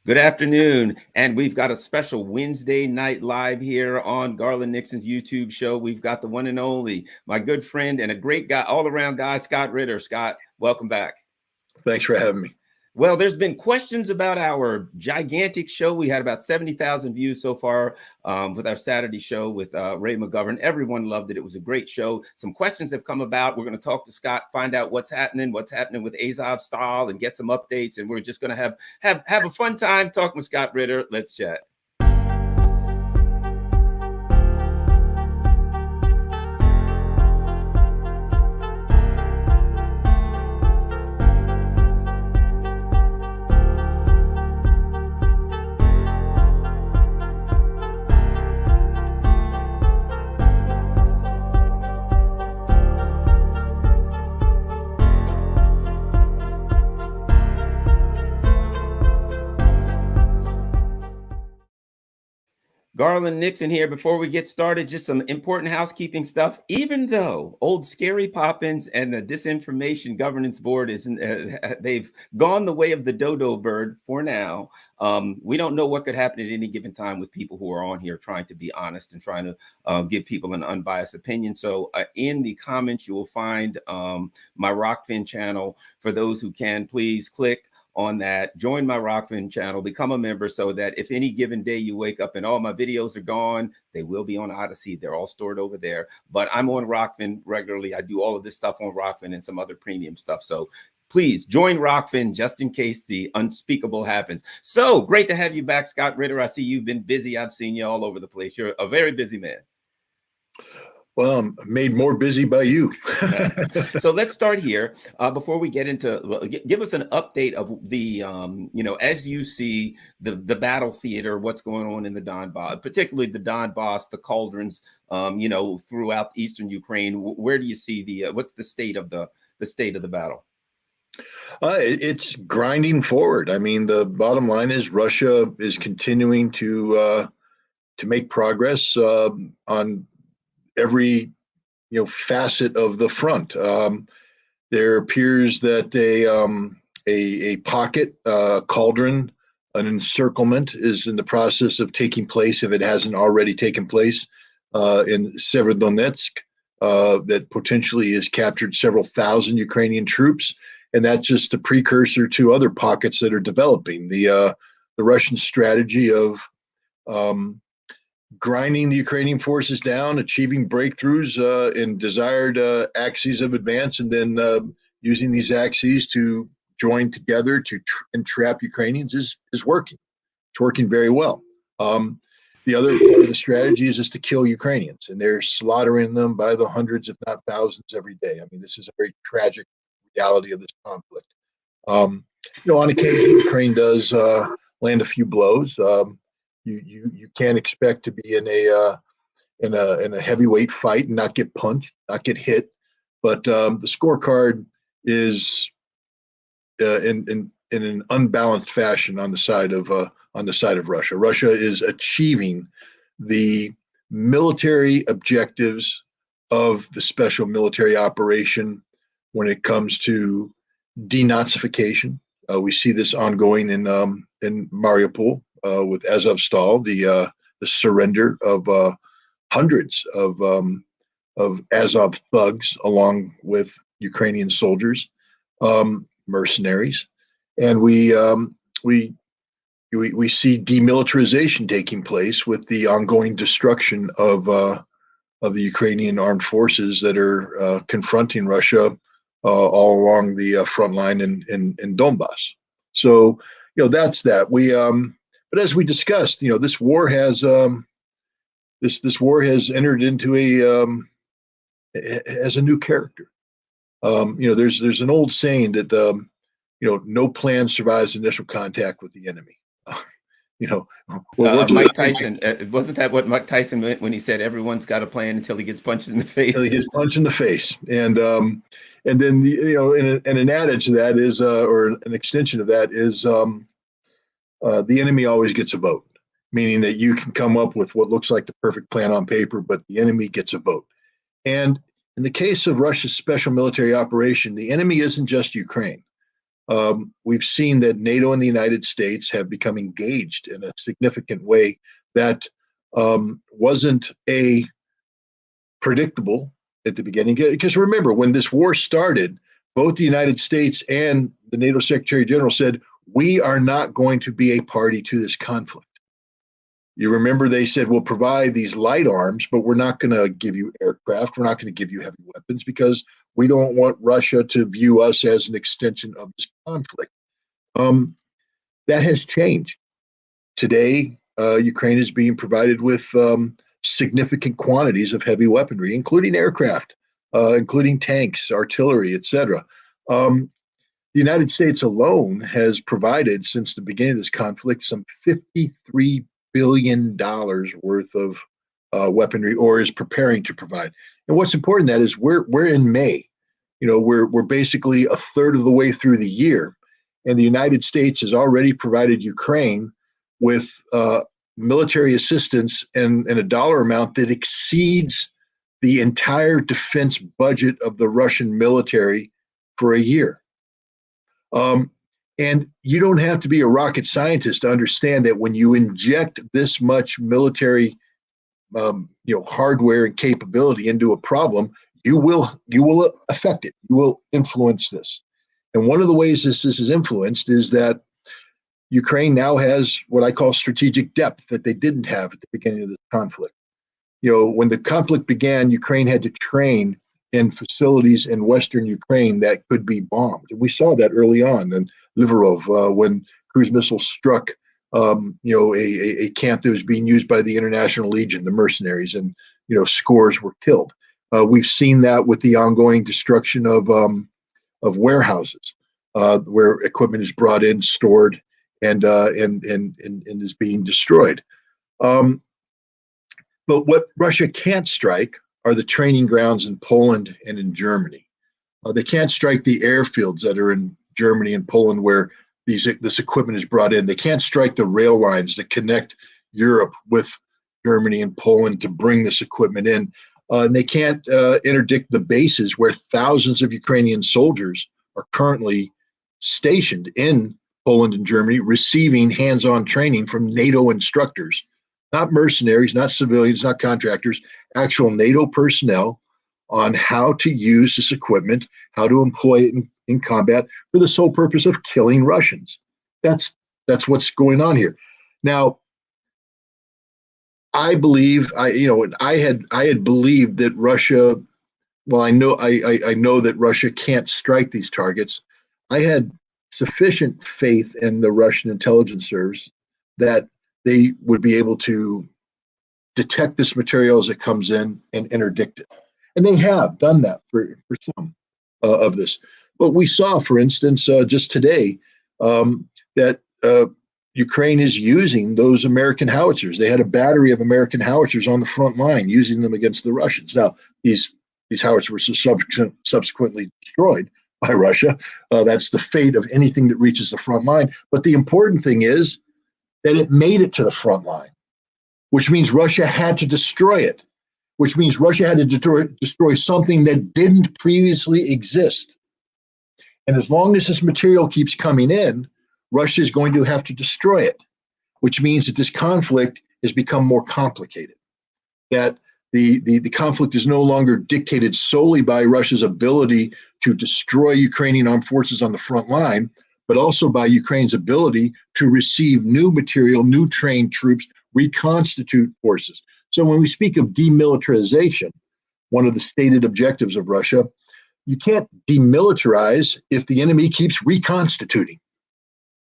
Good afternoon, and we've got a special Wednesday night live here on Garland Nixon's YouTube show. We've got the one and only, my good friend and a great guy, all-around guy, Scott Ritter. Scott, welcome back. Thanks for having me. Well, there's been questions about our gigantic show. We had about 70,000 views so far with our Saturday show with Ray McGovern. Everyone loved it. It was a great show. Some questions have come about. We're going to talk to Scott, find out what's happening with Azovstal, and get some updates. And we're just going to have a fun time talking with Scott Ritter. Let's chat. Garland Nixon here. Before we get started, just some important housekeeping stuff. Even though old Scary Poppins and the Disinformation Governance Board they've gone the way of the dodo bird for now. We don't know what could happen at any given time with people who are on here trying to be honest and trying to give people an unbiased opinion. So in the comments, you will find my Rockfin channel. For those who can, please click on that, join my Rockfin channel, become a member, so that if any given day you wake up and all my videos are gone, they will be on Odyssey. They're all stored over there. But I'm on Rockfin regularly. I do all of this stuff on Rockfin and some other premium stuff. So please join Rockfin just in case the unspeakable happens. So great to have you back, Scott Ritter. I see you've been busy. I've seen you all over the place. You're a very busy man. Well, I'm made more busy by you. So let's start here. Before we get into, give us an update of the, as you see the battle theater, what's going on in the Donbass, particularly the Donbass, the cauldrons, throughout eastern Ukraine. Where do you see what's the state of the battle? It's grinding forward. I mean, the bottom line is Russia is continuing to make progress on every facet of the front. There appears that a pocket, cauldron, an encirclement is in the process of taking place, if it hasn't already taken place, in Severodonetsk, that potentially has captured several thousand Ukrainian troops, and that's just a precursor to other pockets that are developing. The Russian strategy of grinding the Ukrainian forces down, achieving breakthroughs in desired axes of advance, and then using these axes to join together to entrap Ukrainians is working. It's working very well. The other part of the strategy is just to kill Ukrainians, and they're slaughtering them by the hundreds, if not thousands, every day. I mean, this is a very tragic reality of this conflict. On occasion, Ukraine does land a few blows. You can't expect to be in a heavyweight fight and not get punched, not get hit. But the scorecard is in an unbalanced fashion on the side of Russia. Russia is achieving the military objectives of the special military operation when it comes to denazification. We see this ongoing in Mariupol. With Azovstal, the surrender of hundreds of Azov thugs, along with Ukrainian soldiers, mercenaries, and we see demilitarization taking place with the ongoing destruction of the Ukrainian armed forces that are confronting Russia all along the front line in Donbass. So that's that. But as we discussed, this war has this war has entered into as a new character. There's an old saying that no plan survives initial contact with the enemy. Mike Tyson, wasn't that what Mike Tyson meant when he said everyone's got a plan until he gets punched in the face? Until he gets punched in the face, and then an adage to that is, or an extension of that is. The enemy always gets a vote, meaning that you can come up with what looks like the perfect plan on paper, but the enemy gets a vote. And in the case of Russia's special military operation, the enemy isn't just Ukraine. we've seen that NATO and the United States have become engaged in a significant way that wasn't a predictable at the beginning. Because remember, when this war started, both the United States and the NATO Secretary General said, we are not going to be a party to this conflict. You remember they said, we'll provide these light arms, but we're not going to give you aircraft. We're not going to give you heavy weapons because we don't want Russia to view us as an extension of this conflict. That has changed. Today, Ukraine is being provided with significant quantities of heavy weaponry, including aircraft, including tanks, artillery, etc. The United States alone has provided, since the beginning of this conflict, some $53 billion worth of weaponry, or is preparing to provide. And what's important that is we're in May. You know, we're basically a third of the way through the year, and the United States has already provided Ukraine with military assistance and a dollar amount that exceeds the entire defense budget of the Russian military for a year. And you don't have to be a rocket scientist to understand that when you inject this much military, hardware and capability into a problem, you will affect it. You will influence this. And one of the ways this is influenced is that Ukraine now has what I call strategic depth that they didn't have at the beginning of this conflict. You know, when the conflict began, Ukraine had to train in facilities in Western Ukraine that could be bombed. And we saw that early on in Liverov when cruise missiles struck, a camp that was being used by the International Legion, the mercenaries, and, scores were killed. We've seen that with the ongoing destruction of warehouses where equipment is brought in, stored, and is being destroyed. But what Russia can't strike are the training grounds in Poland and in Germany. They can't strike the airfields that are in Germany and Poland where this equipment is brought in. They can't strike the rail lines that connect Europe with Germany and Poland to bring this equipment in. And they can't interdict the bases where thousands of Ukrainian soldiers are currently stationed in Poland and Germany, receiving hands-on training from NATO instructors, not mercenaries, not civilians, not contractors, actual NATO personnel on how to use this equipment, how to employ it in combat for the sole purpose of killing Russians. That's what's going on here. Now, I believe I had believed that Russia. Well, I know that Russia can't strike these targets. I had sufficient faith in the Russian intelligence service that they would be able to detect this material as it comes in and interdict it. And they have done that for some of this. But we saw, for instance, just today, that Ukraine is using those American howitzers. They had a battery of American howitzers on the front line, using them against the Russians. Now, these howitzers were subsequently destroyed by Russia. That's the fate of anything that reaches the front line. But the important thing is that it made it to the front line, which means Russia had to destroy it, which means Russia had to destroy something that didn't previously exist. And as long as this material keeps coming in, Russia is going to have to destroy it, which means that this conflict has become more complicated, that the conflict is no longer dictated solely by Russia's ability to destroy Ukrainian armed forces on the front line, but also by Ukraine's ability to receive new material, new trained troops, reconstitute forces. So when we speak of demilitarization, one of the stated objectives of Russia, you can't demilitarize if the enemy keeps reconstituting.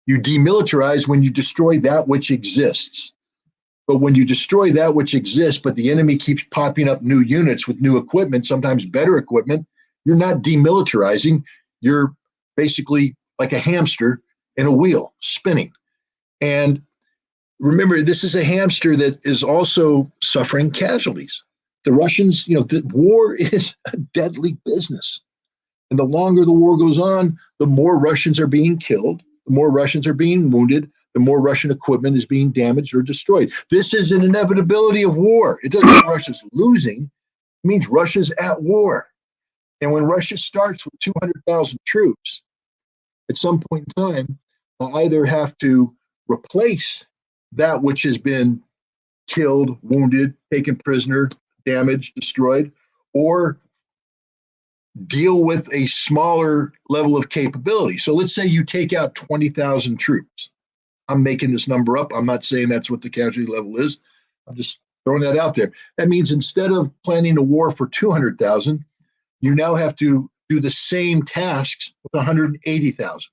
You demilitarize when you destroy that which exists. But when you destroy that which exists, but the enemy keeps popping up new units with new equipment, sometimes better equipment, you're not demilitarizing. You're basically like a hamster in a wheel spinning. And remember, this is a hamster that is also suffering casualties. The Russians, the war is a deadly business. And the longer the war goes on, the more Russians are being killed, the more Russians are being wounded, the more Russian equipment is being damaged or destroyed. This is an inevitability of war. It doesn't mean Russia's losing. It means Russia's at war. And when Russia starts with 200,000 troops, at some point in time either have to replace that which has been killed, wounded, taken prisoner, damaged, destroyed, or deal with a smaller level of capability. So let's say you take out 20,000 troops. I'm making this number up. I'm not saying that's what the casualty level is. I'm just throwing that out there. That means instead of planning a war for 200,000, you now have to do the same tasks with 180,000.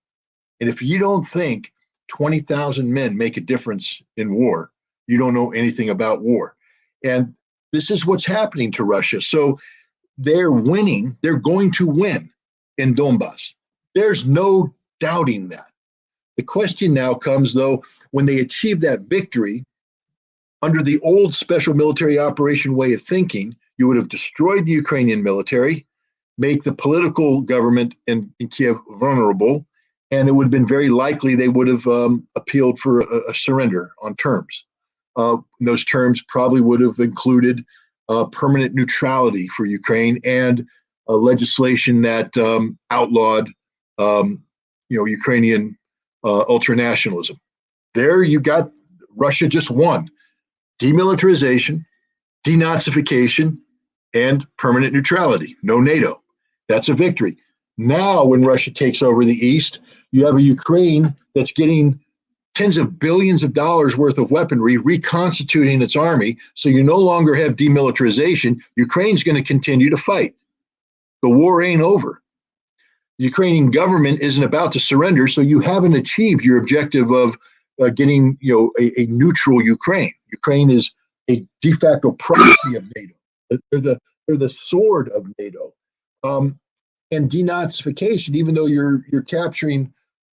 And if you don't think 20,000 men make a difference in war, you don't know anything about war. And this is what's happening to Russia. So they're winning. They're going to win in Donbass. There's no doubting that. The question now comes, though, when they achieve that victory, under the old special military operation way of thinking, you would have destroyed the Ukrainian military, make the political government in Kiev vulnerable, and it would have been very likely they would have appealed for a surrender on terms. Those terms probably would have included permanent neutrality for Ukraine and legislation that outlawed, Ukrainian ultranationalism. There you got Russia just won. Demilitarization, denazification, and permanent neutrality. No NATO. That's a victory. Now, when Russia takes over the East, you have a Ukraine that's getting tens of billions of dollars worth of weaponry, reconstituting its army. So you no longer have demilitarization. Ukraine's going to continue to fight. The war ain't over. The Ukrainian government isn't about to surrender, so you haven't achieved your objective of getting, a neutral Ukraine. Ukraine is a de facto proxy of NATO. They're the sword of NATO. And denazification, even though you're capturing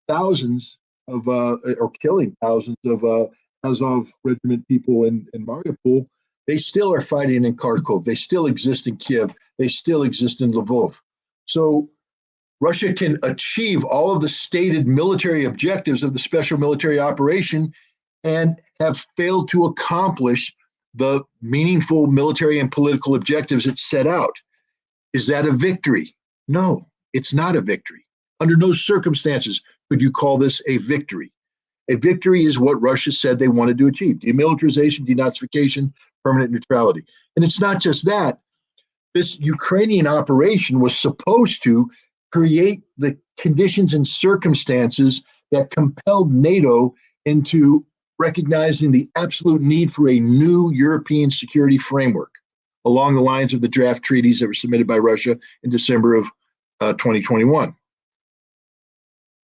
thousands of or killing thousands of Azov regiment people in Mariupol, they still are fighting in Kharkov. They still exist in Kiev. They still exist in Lvov. So Russia can achieve all of the stated military objectives of the special military operation and have failed to accomplish the meaningful military and political objectives it set out. Is that a victory? No, it's not a victory. Under no circumstances could you call this a victory. A victory is what Russia said they wanted to achieve: demilitarization, denazification, permanent neutrality. And it's not just that. This Ukrainian operation was supposed to create the conditions and circumstances that compelled NATO into recognizing the absolute need for a new European security framework along the lines of the draft treaties that were submitted by Russia in December of 2021.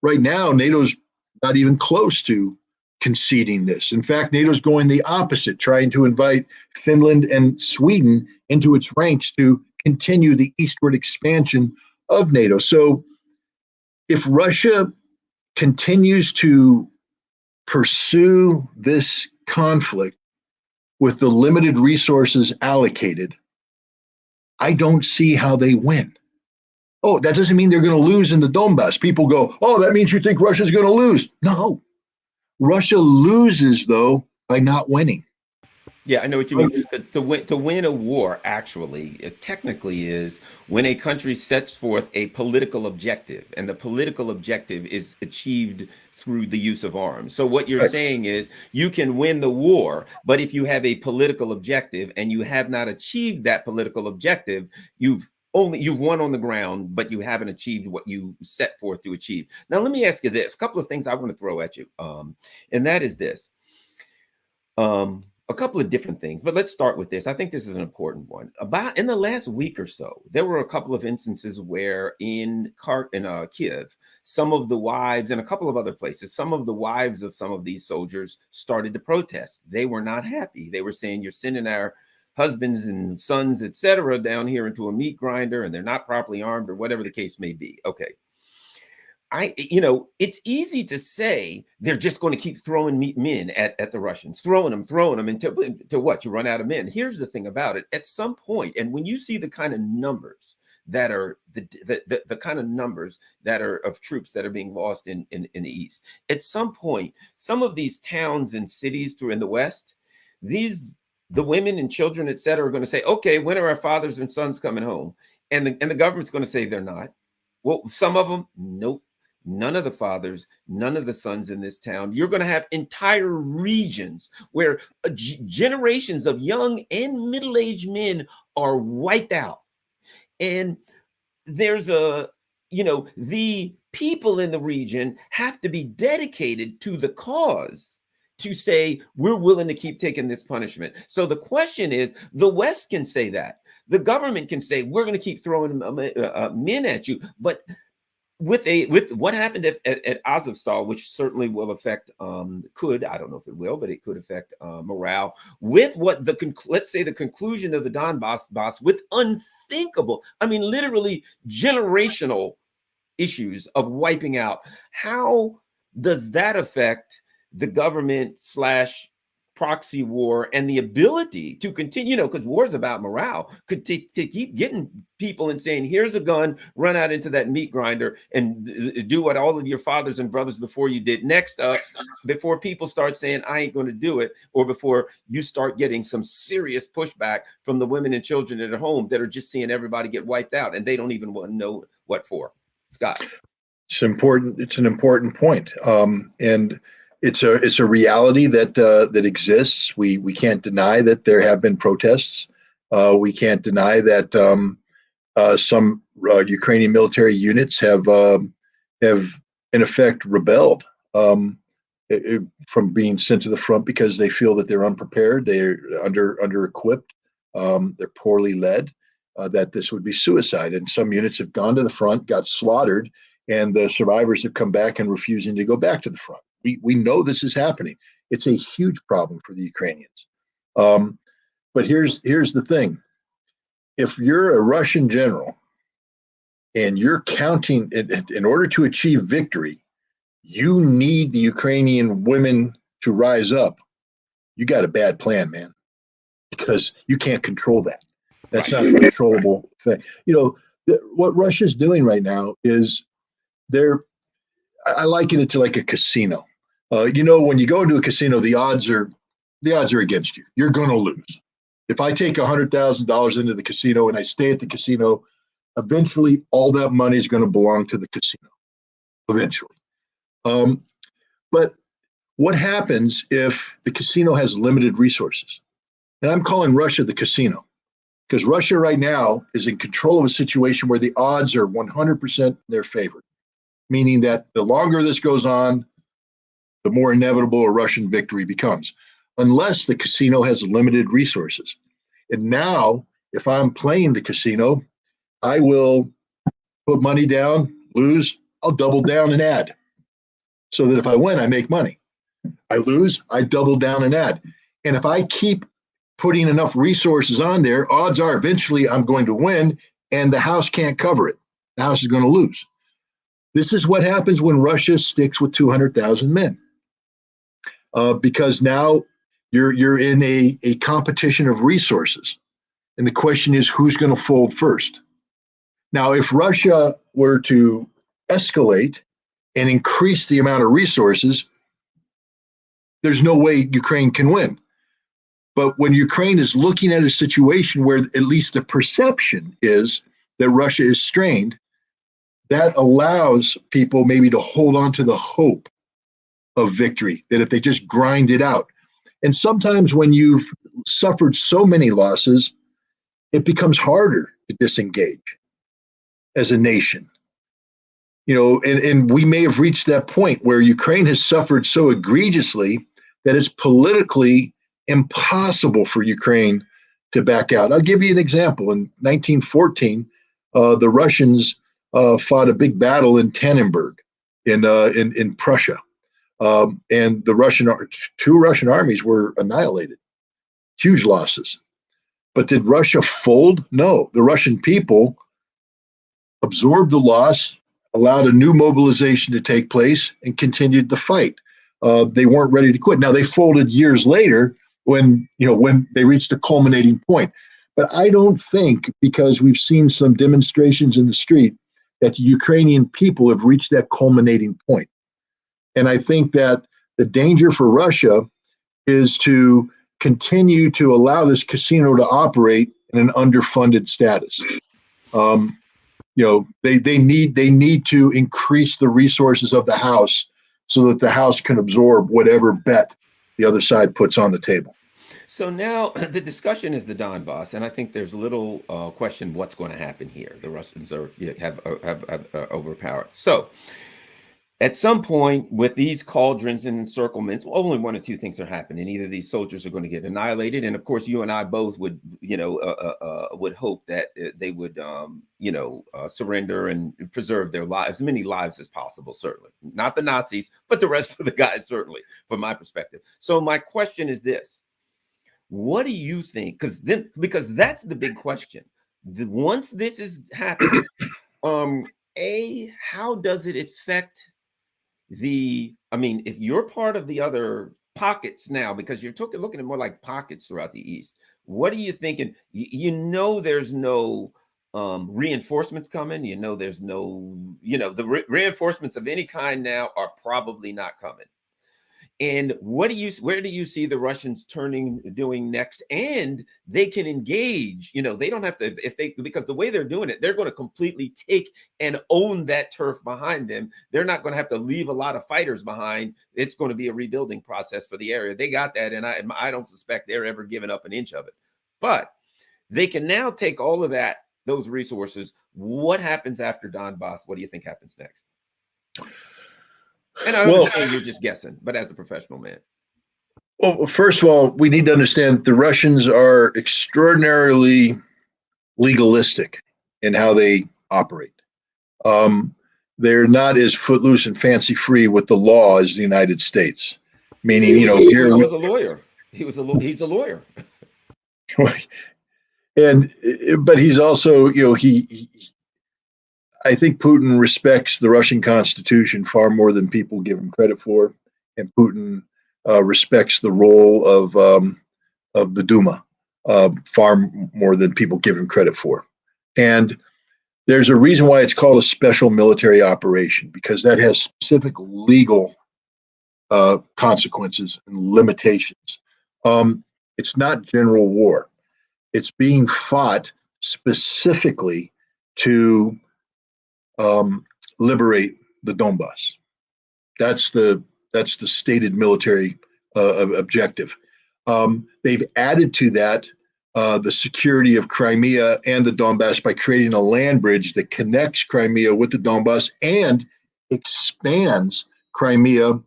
Right now, NATO's not even close to conceding this. In fact, NATO's going the opposite, trying to invite Finland and Sweden into its ranks to continue the eastward expansion of NATO. So if Russia continues to pursue this conflict with the limited resources allocated, I don't see how they win. Oh, that doesn't mean they're going to lose in the Donbass. People go, oh, that means you think Russia's going to lose. No. Russia loses, though, by not winning. Yeah, I know what you mean. To win a war, actually, it technically is when a country sets forth a political objective, and the political objective is achieved through the use of arms. So what you're Right. saying is you can win the war, but if you have a political objective and you have not achieved that political objective, you've won on the ground, but you haven't achieved what you set forth to achieve. Now, let me ask you this: a couple of things I want to throw at you, and that is this. A couple of different things, but let's start with this. I think this is an important one. About in the last week or so, there were a couple of instances where in Kiev, some of the wives and a couple of other places, some of the wives of some of these soldiers started to protest. They were not happy. They were saying, "You're sending our husbands and sons, etc., down here into a meat grinder, and they're not properly armed," or whatever the case may be. Okay. It's easy to say they're just going to keep throwing men at the Russians, throwing them until what? You run out of men. Here's the thing about it. At some point, and when you see the kind of numbers that are the kind of numbers that are of troops that are being lost in the East, at some point, some of these towns and cities through in the West, the women and children, et cetera, are going to say, okay, when are our fathers and sons coming home? And the government's going to say they're not. Well, some of them, nope. none of the fathers, none of the sons in this town. You're going to have entire regions where generations of young and middle-aged men are wiped out. And there's the people in the region have to be dedicated to the cause to say, we're willing to keep taking this punishment. So the question is, the West can say that. The government can say, we're going to keep throwing men at you. But with what happened at Azovstal, which certainly will affect, I don't know if it will, but it could affect morale. With what let's say the conclusion of the Donbass with unthinkable, I mean, literally generational issues of wiping out. How does that affect the government / proxy war and the ability to continue, because war is about morale, to keep getting people and saying, here's a gun, run out into that meat grinder and do what all of your fathers and brothers before you did. Next up, before people start saying, I ain't going to do it, or before you start getting some serious pushback from the women and children at home that are just seeing everybody get wiped out and they don't even want to know what for. Scott. It's important. It's an important point. And it's a reality that exists. We can't deny that there have been protests. We can't deny that some Ukrainian military units have in effect rebelled from being sent to the front because they feel that they're unprepared, they're under equipped, they're poorly led, that this would be suicide. And some units have gone to the front, got slaughtered, and the survivors have come back and refusing to go back to the front. We know this is happening. It's a huge problem for the Ukrainians. But here's the thing. If you're a Russian general and you're counting, in order to achieve victory, you need the Ukrainian women to rise up. You got a bad plan, man, because you can't control that. That's not a controllable thing. What Russia's doing right now is I liken it to like a casino. When you go into a casino, the odds are against you. You're going to lose. If I take $100,000 into the casino and I stay at the casino, eventually all that money is going to belong to the casino. Eventually. But what happens if the casino has limited resources? And I'm calling Russia the casino, because Russia right now is in control of a situation where the odds are 100% in their favor, meaning that the longer this goes on, the more inevitable a Russian victory becomes, unless the casino has limited resources. And now, if I'm playing the casino, I will put money down, lose, I'll double down and add. So that if I win, I make money. I lose, I double down and add. And if I keep putting enough resources on there, odds are eventually I'm going to win, and the house can't cover it. The house is going to lose. This is what happens when Russia sticks with 200,000 men. Because now you're in a competition of resources. And the question is, who's going to fold first? Now, if Russia were to escalate and increase the amount of resources, there's no way Ukraine can win. But when Ukraine is looking at a situation where at least the perception is that Russia is strained, that allows people maybe to hold on to the hope of victory, that if they just grind it out. And sometimes when you've suffered so many losses, it becomes harder to disengage as a nation. And we may have reached that point where Ukraine has suffered so egregiously that it's politically impossible for Ukraine to back out. I'll give you an example. In 1914, the Russians fought a big battle in Tannenberg in Prussia. And two Russian armies were annihilated, huge losses. But did Russia fold? No. The Russian people absorbed the loss, allowed a new mobilization to take place, and continued the fight. They weren't ready to quit. Now, they folded years later when they reached a culminating point. But I don't think, because we've seen some demonstrations in the street, that the Ukrainian people have reached that culminating point. And I think that the danger for Russia is to continue to allow this casino to operate in an underfunded status. they need to increase the resources of the House so that the House can absorb whatever bet the other side puts on the table. So now the discussion is the Donbass, and I think there's little question what's going to happen here. The Russians have overpowered. So at some point, with these cauldrons and encirclements, only one or two things are happening. Either these soldiers are going to get annihilated, and of course, you and I both would, would hope that they would, surrender and preserve their lives, as many lives as possible. Certainly, not the Nazis, but the rest of the guys. Certainly, from my perspective. So my question is this: what do you think? Because that's the big question. Once this is happened, how does it affect if you're part of the other pockets now, because you're looking at more like pockets throughout the East, what are you thinking? There's no reinforcements coming. There's no, the reinforcements of any kind now are probably not coming. And where do you see the Russians doing next? And they can engage, they don't have to, because the way they're doing it, they're going to completely take and own that turf behind them. They're not going to have to leave a lot of fighters behind. It's going to be a rebuilding process for the area. They got that. And I don't suspect they're ever giving up an inch of it, but they can now take all of those resources. What happens after Donbass? What do you think happens next? And I understand you're just guessing, but as a professional man. Well, first of all, we need to understand that the Russians are extraordinarily legalistic in how they operate. They're not as footloose and fancy free with the law as the United States. Meaning, he was a lawyer. He's a lawyer. But he's also, I think Putin respects the Russian Constitution far more than people give him credit for, and Putin respects the role of the Duma far more than people give him credit for. And there's a reason why it's called a special military operation, because that has specific legal consequences and limitations. It's not general war. It's being fought specifically to liberate the Donbass. That's the stated military objective. They've added to that the security of Crimea and the Donbass by creating a land bridge that connects Crimea with the Donbass and expands Crimea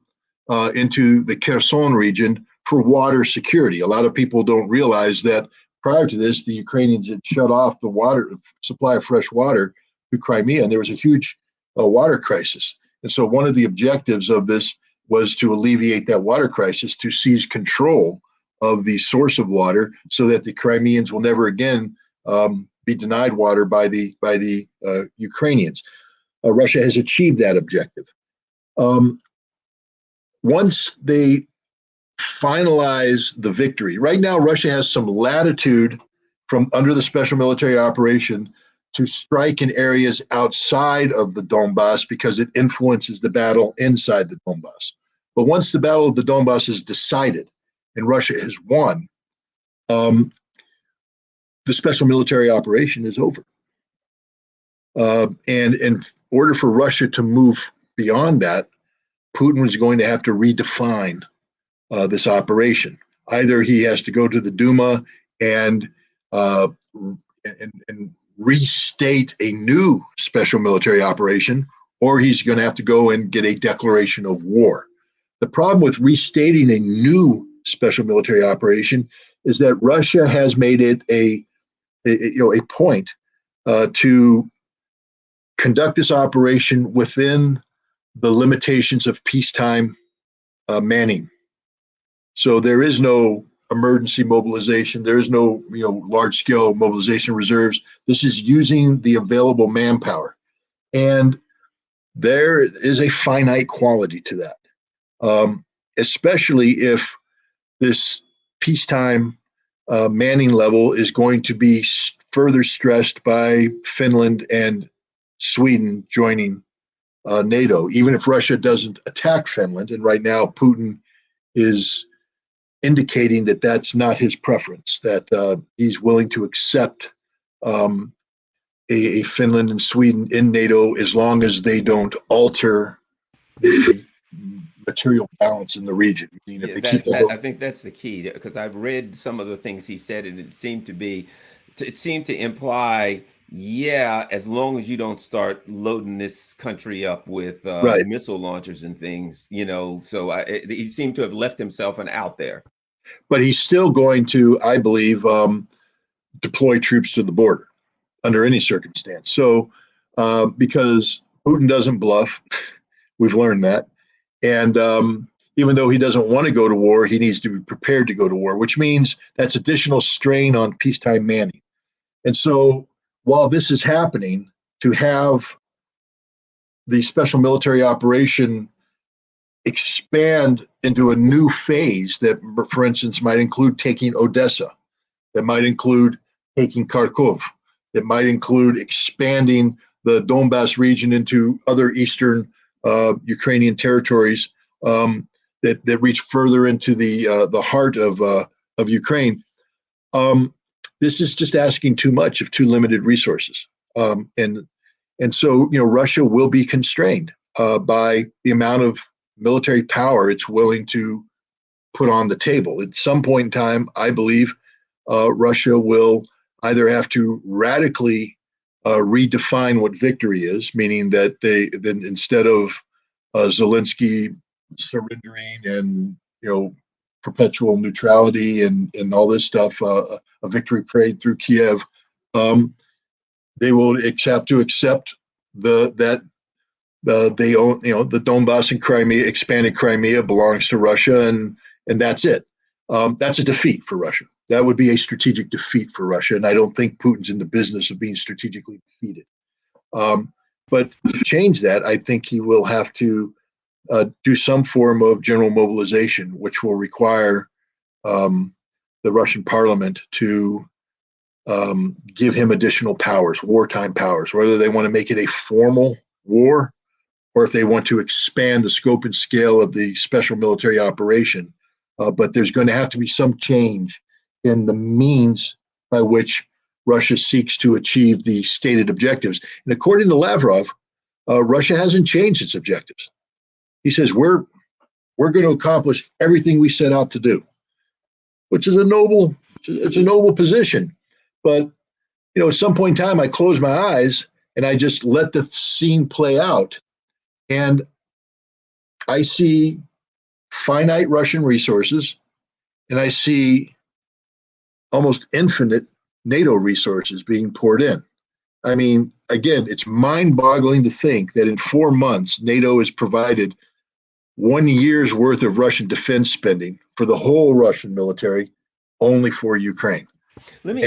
into the Kherson region for water security. A lot of people don't realize that prior to this, the Ukrainians had shut off the water supply of fresh water to Crimea, and there was a huge water crisis. And so one of the objectives of this was to alleviate that water crisis, to seize control of the source of water so that the Crimeans will never again be denied water by the Ukrainians. Russia has achieved that objective. Once they finalize the victory, right now Russia has some latitude from under the special military operation to strike in areas outside of the Donbass because it influences the battle inside the Donbass. But once the battle of the Donbass is decided and Russia has won, the special military operation is over. And in order for Russia to move beyond that, Putin was going to have to redefine this operation. Either he has to go to the Duma and restate a new special military operation, or he's going to have to go and get a declaration of war. The problem with restating a new special military operation is that Russia has made it a point to conduct this operation within the limitations of peacetime manning. So there is no emergency mobilization. There is no large-scale mobilization reserves. This is using the available manpower, and there is a finite quality to that, especially if this peacetime manning level is going to be further stressed by Finland and Sweden joining NATO. Even if Russia doesn't attack Finland, and right now Putin is indicating that that's not his preference, that he's willing to accept a Finland and Sweden in NATO as long as they don't alter the material balance in the region. I mean, if Yeah, they keep I that, think that's the key, because I've read some of the things he said, and it seemed to imply, yeah, as long as you don't start loading this country up with right. missile launchers and things, So he seemed to have left himself an out there. But he's still going to, I believe, deploy troops to the border under any circumstance. So, because Putin doesn't bluff, we've learned that. And even though he doesn't want to go to war, he needs to be prepared to go to war, which means that's additional strain on peacetime manning. And so while this is happening, to have the special military operation expand into a new phase that, for instance, might include taking Odessa, that might include taking Kharkov, that might include expanding the Donbass region into other eastern Ukrainian territories that reach further into the heart of Ukraine. This is just asking too much of too limited resources, and so Russia will be constrained by the amount of military power it's willing to put on the table. At some point in time, I believe Russia will either have to radically redefine what victory is, meaning that then instead of Zelensky surrendering and perpetual neutrality and all this stuff, a victory parade through Kiev, they will have to accept that they own, the Donbass and Crimea, expanded Crimea belongs to Russia, and that's it. That's a defeat for Russia. That would be a strategic defeat for Russia, and I don't think Putin's in the business of being strategically defeated. But to change that, I think he will have to do some form of general mobilization, which will require the Russian parliament to give him additional powers, wartime powers, whether they want to make it a formal war or if they want to expand the scope and scale of the special military operation. But there's going to have to be some change in the means by which Russia seeks to achieve the stated objectives. And according to Lavrov, Russia hasn't changed its objectives. He says we're going to accomplish everything we set out to do, which is a noble position. But at some point in time, I close my eyes and I just let the scene play out, and I see finite Russian resources, and I see almost infinite NATO resources being poured in. I mean, again, it's mind-boggling to think that in 4 months, NATO has provided 1 year's worth of Russian defense spending for the whole Russian military, only for Ukraine. Let me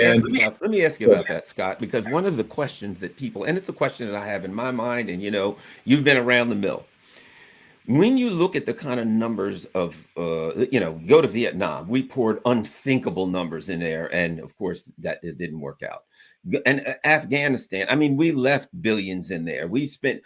ask you about that, Scott, because one of the questions that people, and it's a question that I have in my mind, and you've been around the mill. When you look at the kind of numbers of, go to Vietnam, we poured unthinkable numbers in there. And of course, that it didn't work out. And Afghanistan, I mean, we left billions in there. We spent,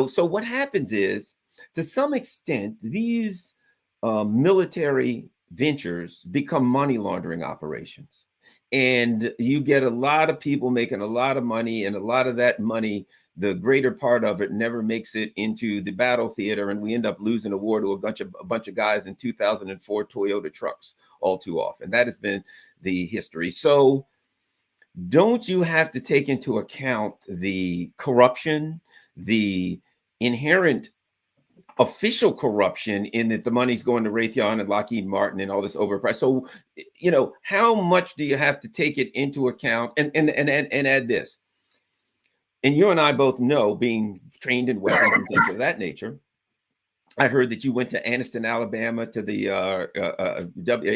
so what happens is, to some extent, these military ventures become money laundering operations. And you get a lot of people making a lot of money, and a lot of that money, the greater part of it, never makes it into the battle theater, and we end up losing a war to a bunch of guys in 2004 Toyota trucks all too often. That has been the history. So don't you have to take into account the corruption, the inherent official corruption in that the money's going to Raytheon and Lockheed Martin and all this overprice? So, how much do you have to take it into account? And add this. And you and I both know, being trained in weapons and things of that nature, I heard that you went to Anniston, Alabama, to the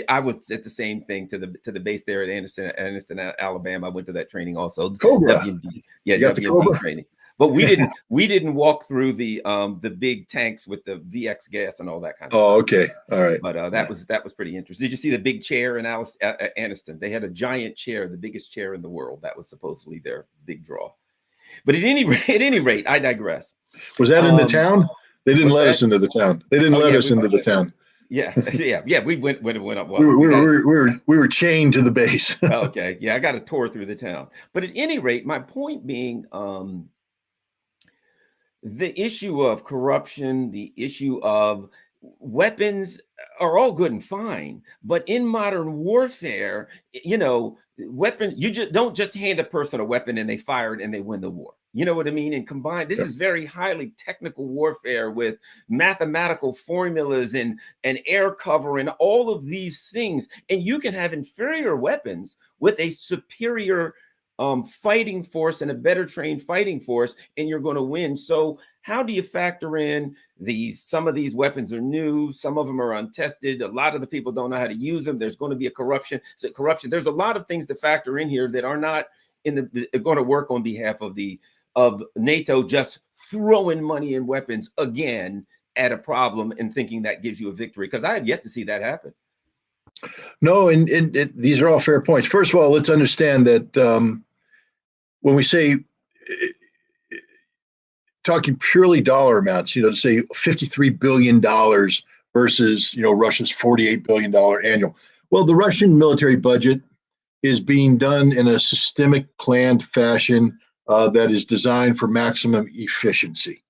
I was at the same thing, to the base there at Anniston, Alabama. I went to that training also. Cobra. WMD training. But we didn't walk through the big tanks with the VX gas and all that kind of stuff. Oh, okay. All right. But that was pretty interesting. Did you see the big chair in Anniston? They had a giant chair, the biggest chair in the world. That was supposedly their big draw. But at any rate, I digress. Was that in the town? They didn't let us into the town. They didn't let us into the town. Yeah, yeah. We went up. We Well, were, we we got were, we were, we were chained to the base. okay. Yeah, I got a tour through the town. But at any rate, my point being, the issue of corruption, the issue of weapons are all good and fine, but in modern warfare, weapon you just don't just hand a person a weapon and they fire it and they win the war. You know what I mean? And combined, this Yeah. is very highly technical warfare with mathematical formulas and air cover and all of these things. And you can have inferior weapons with a superior fighting force and a better trained fighting force, and you're going to win. So how do you factor in some of these weapons are new, some of them are untested, a lot of the people don't know how to use them, there's going to be a corruption, there's a lot of things to factor in here that are not going to work on behalf of NATO just throwing money and weapons again at a problem and thinking that gives you a victory, because I have yet to see that happen. No, and these are all fair points. First of all, let's understand that when we say talking purely dollar amounts, to say $53 billion versus, Russia's $48 billion annual. Well, the Russian military budget is being done in a systemic, planned fashion that is designed for maximum efficiency.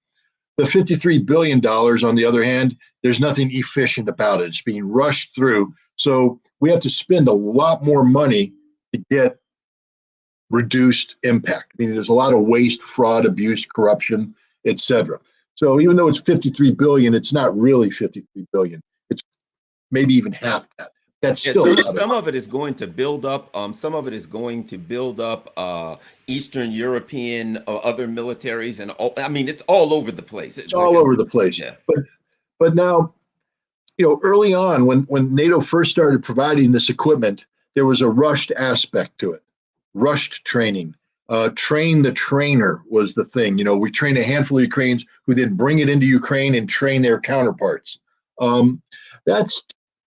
The $53 billion, on the other hand, there's nothing efficient about it. It's being rushed through. So we have to spend a lot more money to get reduced impact. I mean, there's a lot of waste, fraud, abuse, corruption, etc. So even though it's 53 billion, it's not really 53 billion. It's maybe even half that. That's still some of it is going to build up. Some of it is going to build up Eastern European other militaries, and I mean, it's all over the place. It's all over the place. Yeah. But now, early on when NATO first started providing this equipment, there was a rushed aspect to it. Rushed training. Train the trainer was the thing. We trained a handful of Ukrainians who then bring it into Ukraine and train their counterparts.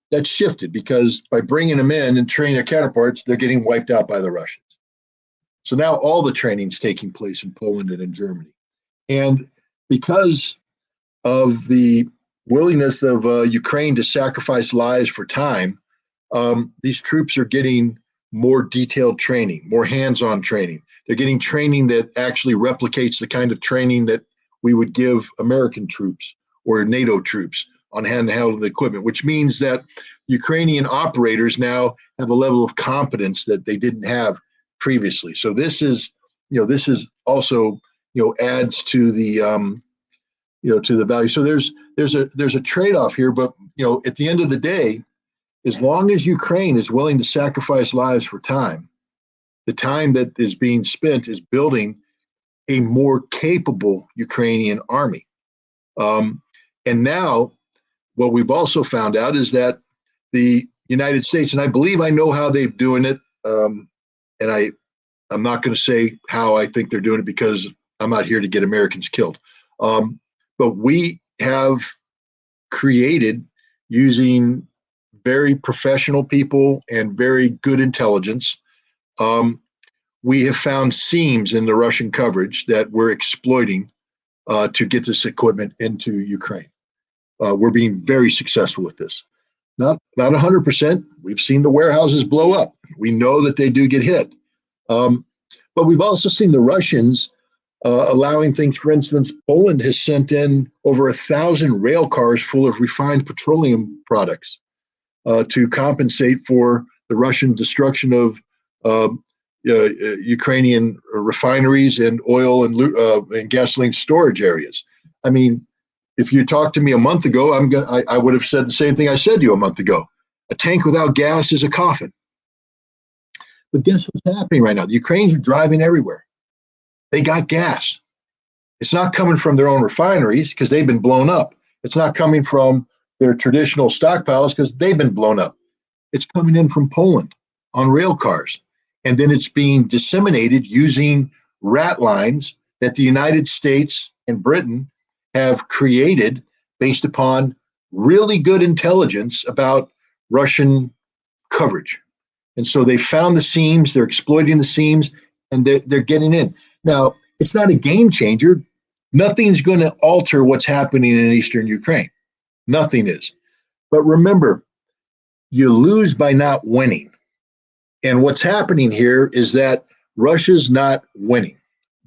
That's shifted, because by bringing them in and training their counterparts, they're getting wiped out by the Russians. So now all the training's taking place in Poland and in Germany. And because of the willingness of Ukraine to sacrifice lives for time, these troops are getting more detailed training, more hands-on training. They're getting training that actually replicates the kind of training that we would give American troops or NATO troops on handheld equipment, which means that Ukrainian operators now have a level of competence that they didn't have previously. So this is also, adds to the, to the value. So there's a trade-off here, but, at the end of the day, as long as Ukraine is willing to sacrifice lives for time, the time that is being spent is building a more capable Ukrainian army. And now what we've also found out is that the United States, and I believe I know how they're doing it, and I'm not going to say how I think they're doing it, because I'm not here to get Americans killed. But we have created, using very professional people and very good intelligence, we have found seams in the Russian coverage that we're exploiting to get this equipment into Ukraine. We're being very successful with this. Not 100%. We've seen the warehouses blow up. We know that they do get hit. But we've also seen the Russians allowing things. For instance, Poland has sent in over 1,000 rail cars full of refined petroleum products to compensate for the Russian destruction of Ukrainian refineries and oil and gasoline storage areas. I mean, if you talked to me a month ago, I would have said the same thing I said to you a month ago. A tank without gas is a coffin. But guess what's happening right now? The Ukrainians are driving everywhere. They got gas. It's not coming from their own refineries because they've been blown up. It's not coming from their traditional stockpiles because they've been blown up. It's coming in from Poland on rail cars. And then it's being disseminated using rat lines that the United States and Britain have created based upon really good intelligence about Russian coverage. And so they found the seams, they're exploiting the seams, and they're getting in. Now, it's not a game changer. Nothing's going to alter what's happening in eastern Ukraine. Nothing is. But remember, you lose by not winning. And what's happening here is that Russia's not winning.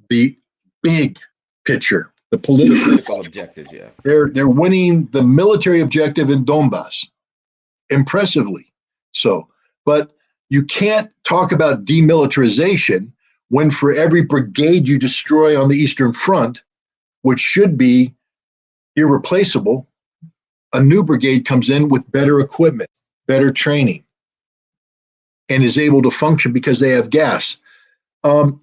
The big picture, the political objectives, yeah. they're winning the military objective in Donbass, impressively so. But you can't talk about demilitarization when for every brigade you destroy on the Eastern Front, which should be irreplaceable, a new brigade comes in with better equipment, better training, and is able to function because they have gas. Um,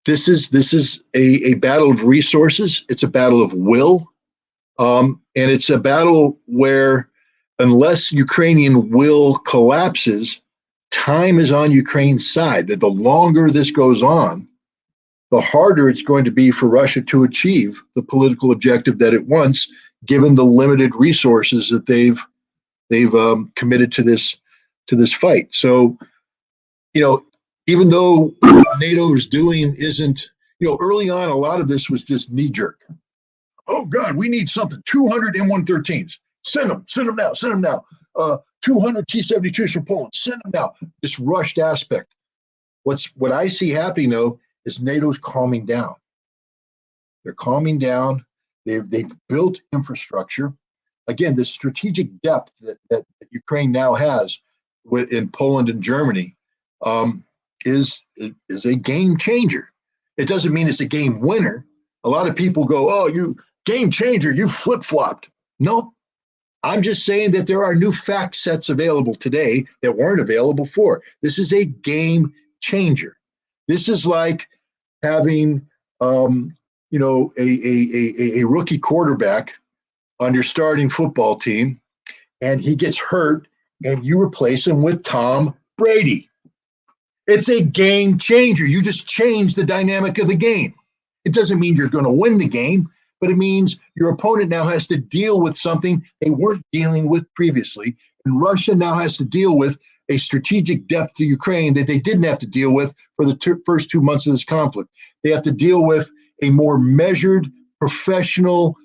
this is a battle of resources. It's a battle of will, and it's a battle where, unless Ukrainian will collapses, time is on Ukraine's side. That the longer this goes on, the harder it's going to be for Russia to achieve the political objective that it wants, given the limited resources that they've committed to this fight. So, you know, even though NATO is doing isn't, early on, a lot of this was just knee jerk. Oh God, we need something. 200 M113s. Send them now. Send them now. 200 T-72s from Poland. Send them now. This rushed aspect. What I see happening though is NATO's calming down. They're calming down. They've built infrastructure. Again, the strategic depth that Ukraine now has in Poland and Germany is a game changer. It doesn't mean it's a game winner. A lot of people go, "Oh, you game changer, you flip flopped." Nope. I'm just saying that there are new fact sets available today that weren't available before. This is a game changer. This is like having, a rookie quarterback on your starting football team, and he gets hurt, and you replace him with Tom Brady. It's a game changer. You just change the dynamic of the game. It doesn't mean you're going to win the game, but it means your opponent now has to deal with something they weren't dealing with previously. And Russia now has to deal with a strategic depth to Ukraine that they didn't have to deal with for the first 2 months of this conflict. They have to deal with a more measured, professional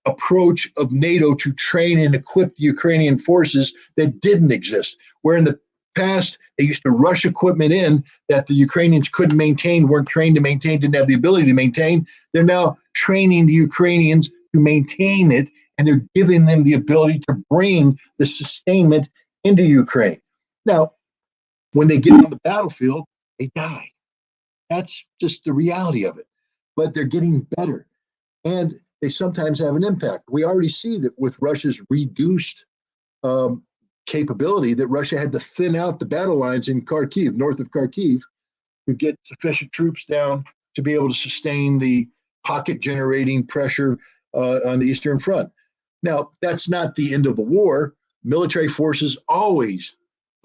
approach of NATO to train and equip the Ukrainian forces that didn't exist. Where in the past, they used to rush equipment in that the Ukrainians couldn't maintain, weren't trained to maintain, didn't have the ability to maintain. They're now training the Ukrainians to maintain it, and they're giving them the ability to bring the sustainment into Ukraine. Now, when they get on the battlefield, they die. That's just the reality of it. But they're getting better, and they sometimes have an impact. We already see that with Russia's reduced capability, that Russia had to thin out the battle lines in Kharkiv, north of Kharkiv, to get sufficient troops down to be able to sustain the pocket generating pressure on the Eastern Front. Now, that's not the end of the war. Military forces always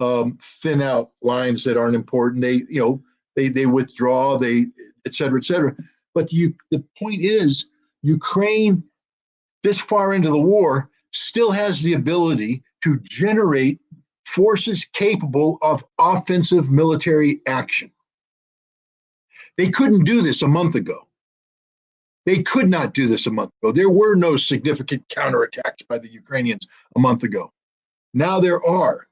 thin out lines that aren't important. They withdraw, et cetera, et cetera. But the point is, Ukraine, this far into the war, still has the ability to generate forces capable of offensive military action. They couldn't do this a month ago. They could not do this a month ago. There were no significant counterattacks by the Ukrainians a month ago. Now there are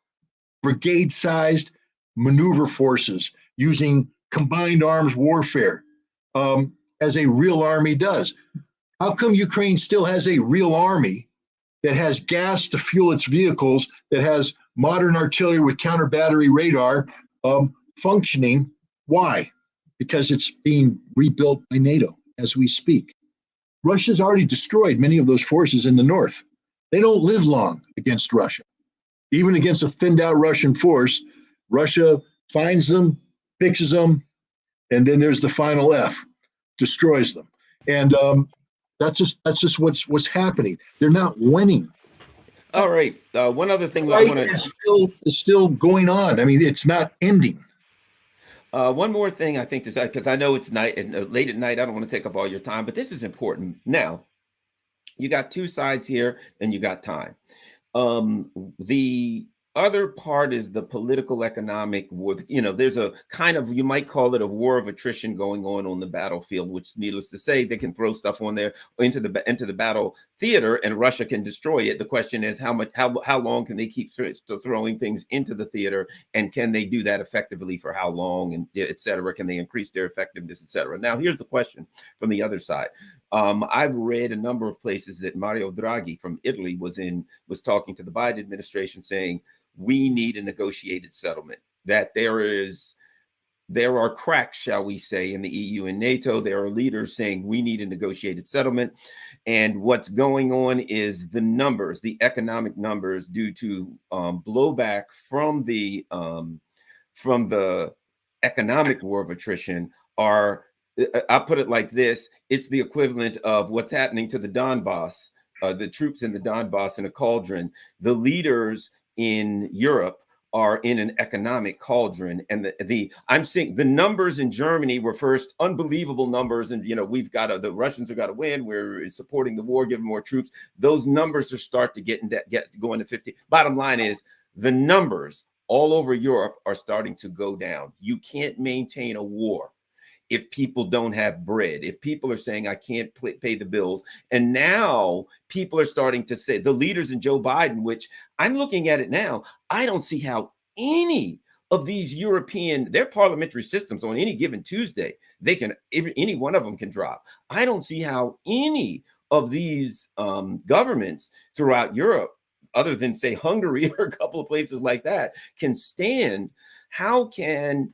brigade-sized maneuver forces using combined arms warfare as a real army does. How come Ukraine still has a real army that has gas to fuel its vehicles, that has modern artillery with counter battery radar functioning? Why? Because it's being rebuilt by NATO as we speak. Russia's already destroyed many of those forces in the north. They don't live long against Russia. Even against a thinned out Russian force, Russia finds them, fixes them, and then there's the final F, destroys them. And that's just what's happening. They're not winning. All right. One other thing I Fight want to is still going on. I mean, it's not ending. one more thing I think, because I know it's night and late at night. I don't want to take up all your time, but this is important. Now, you got two sides here, and you got time. The other part is the political economic war. There's a kind of, you might call it a war of attrition going on the battlefield, which, needless to say, they can throw stuff on there into the battle theater and Russia can destroy it. The question is how long can they keep throwing things into the theater, and can they do that effectively for how long, and et cetera? Can they increase their effectiveness, et cetera? Now, here's the question from the other side. I've read a number of places that Mario Draghi from Italy was talking to the Biden administration saying, we need a negotiated settlement, that there are cracks, shall we say, in the EU and NATO. There are leaders saying we need a negotiated settlement. And what's going on is the economic numbers, due to blowback from the economic war of attrition, are, I put it like this: it's the equivalent of what's happening to the Donbass, the troops in the Donbass in a cauldron. The leaders in Europe are in an economic cauldron, and I'm seeing the numbers in Germany were first unbelievable numbers, and the Russians have got to win. We're supporting the war, giving more troops. Those numbers are start to get going to 50. Bottom line is the numbers all over Europe are starting to go down. You can't maintain a war if people don't have bread, if people are saying, I can't pay the bills. And now people are starting to say, the leaders in Joe Biden, which I'm looking at it now, I don't see how any of these their parliamentary systems on any given Tuesday, any one of them can drop. I don't see how any of these governments throughout Europe, other than say Hungary or a couple of places like that, can stand. How can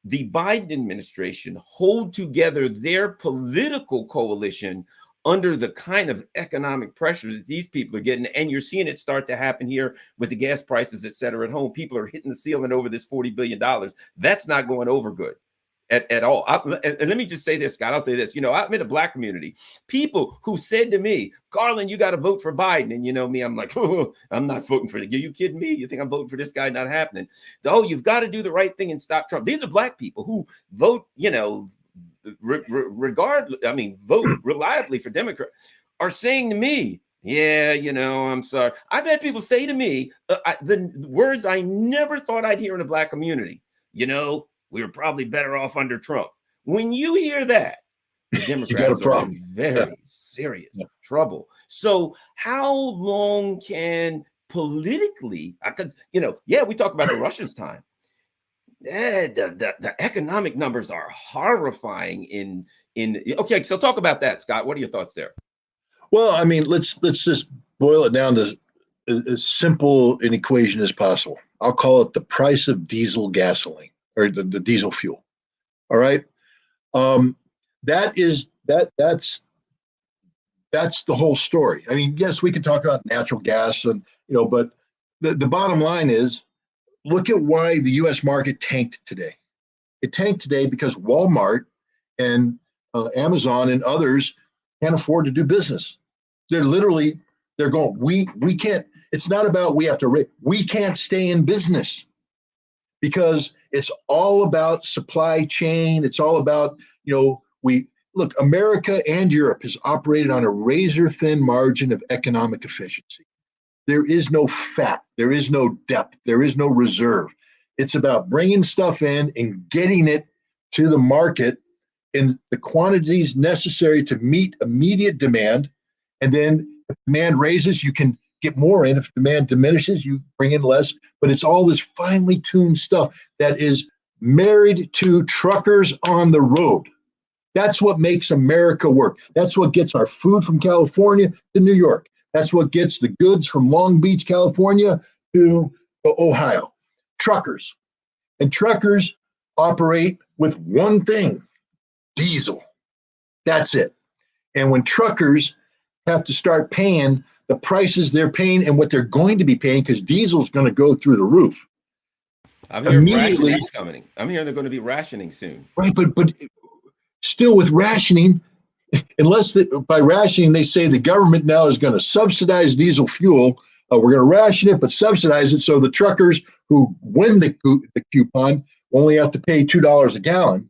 the Biden administration hold together their political coalition under the kind of economic pressures that these people are getting? And you're seeing it start to happen here with the gas prices, et cetera, at home. People are hitting the ceiling over this $40 billion. That's not going over good at all. And let me just say this, Scott, I'll say this. I'm in a Black community. People who said to me, Garland, you got to vote for Biden. And you know me, I'm like, oh, I'm not voting for it. Are you kidding me? You think I'm voting for this guy? Not happening. Oh, you've got to do the right thing and stop Trump. These are Black people who vote, vote reliably for Democrats, are saying to me, yeah, I'm sorry. I've had people say to me the words I never thought I'd hear in a Black community. We were probably better off under Trump. When you hear that, the Democrats are in very serious trouble. So how long can politically, because, we talk about the Russians' time. The economic numbers are horrifying okay, so talk about that, Scott. What are your thoughts there? Well, I mean, let's just boil it down to as simple an equation as possible. I'll call it the price of diesel gasoline, or the diesel fuel. All right. That's the whole story. I mean, yes, we can talk about natural gas but the bottom line is, look at why the US market tanked today. It tanked today because Walmart and Amazon and others can't afford to do business. They're going, we can't, it's not about we can't stay in business, because it's all about supply chain. It's all about, America and Europe has operated on a razor thin margin of economic efficiency. There is no fat, there is no depth, there is no reserve. It's about bringing stuff in and getting it to the market in the quantities necessary to meet immediate demand. And then if demand raises, you can get more in. If demand diminishes, you bring in less. But it's all this finely tuned stuff that is married to truckers on the road. That's what makes America work. That's what gets our food from California to New York. That's what gets the goods from Long Beach, California to Ohio. Truckers. And truckers operate with one thing: diesel. That's it. And when truckers have to start paying the prices they're paying and what they're going to be paying, because diesel is going to go through the roof. I'm hearing rationing's coming. I'm hearing they're going to be rationing soon. Right, but still with rationing, by rationing they say the government now is going to subsidize diesel fuel. We're going to ration it, but subsidize it, so the truckers who win the coupon only have to pay $2 a gallon.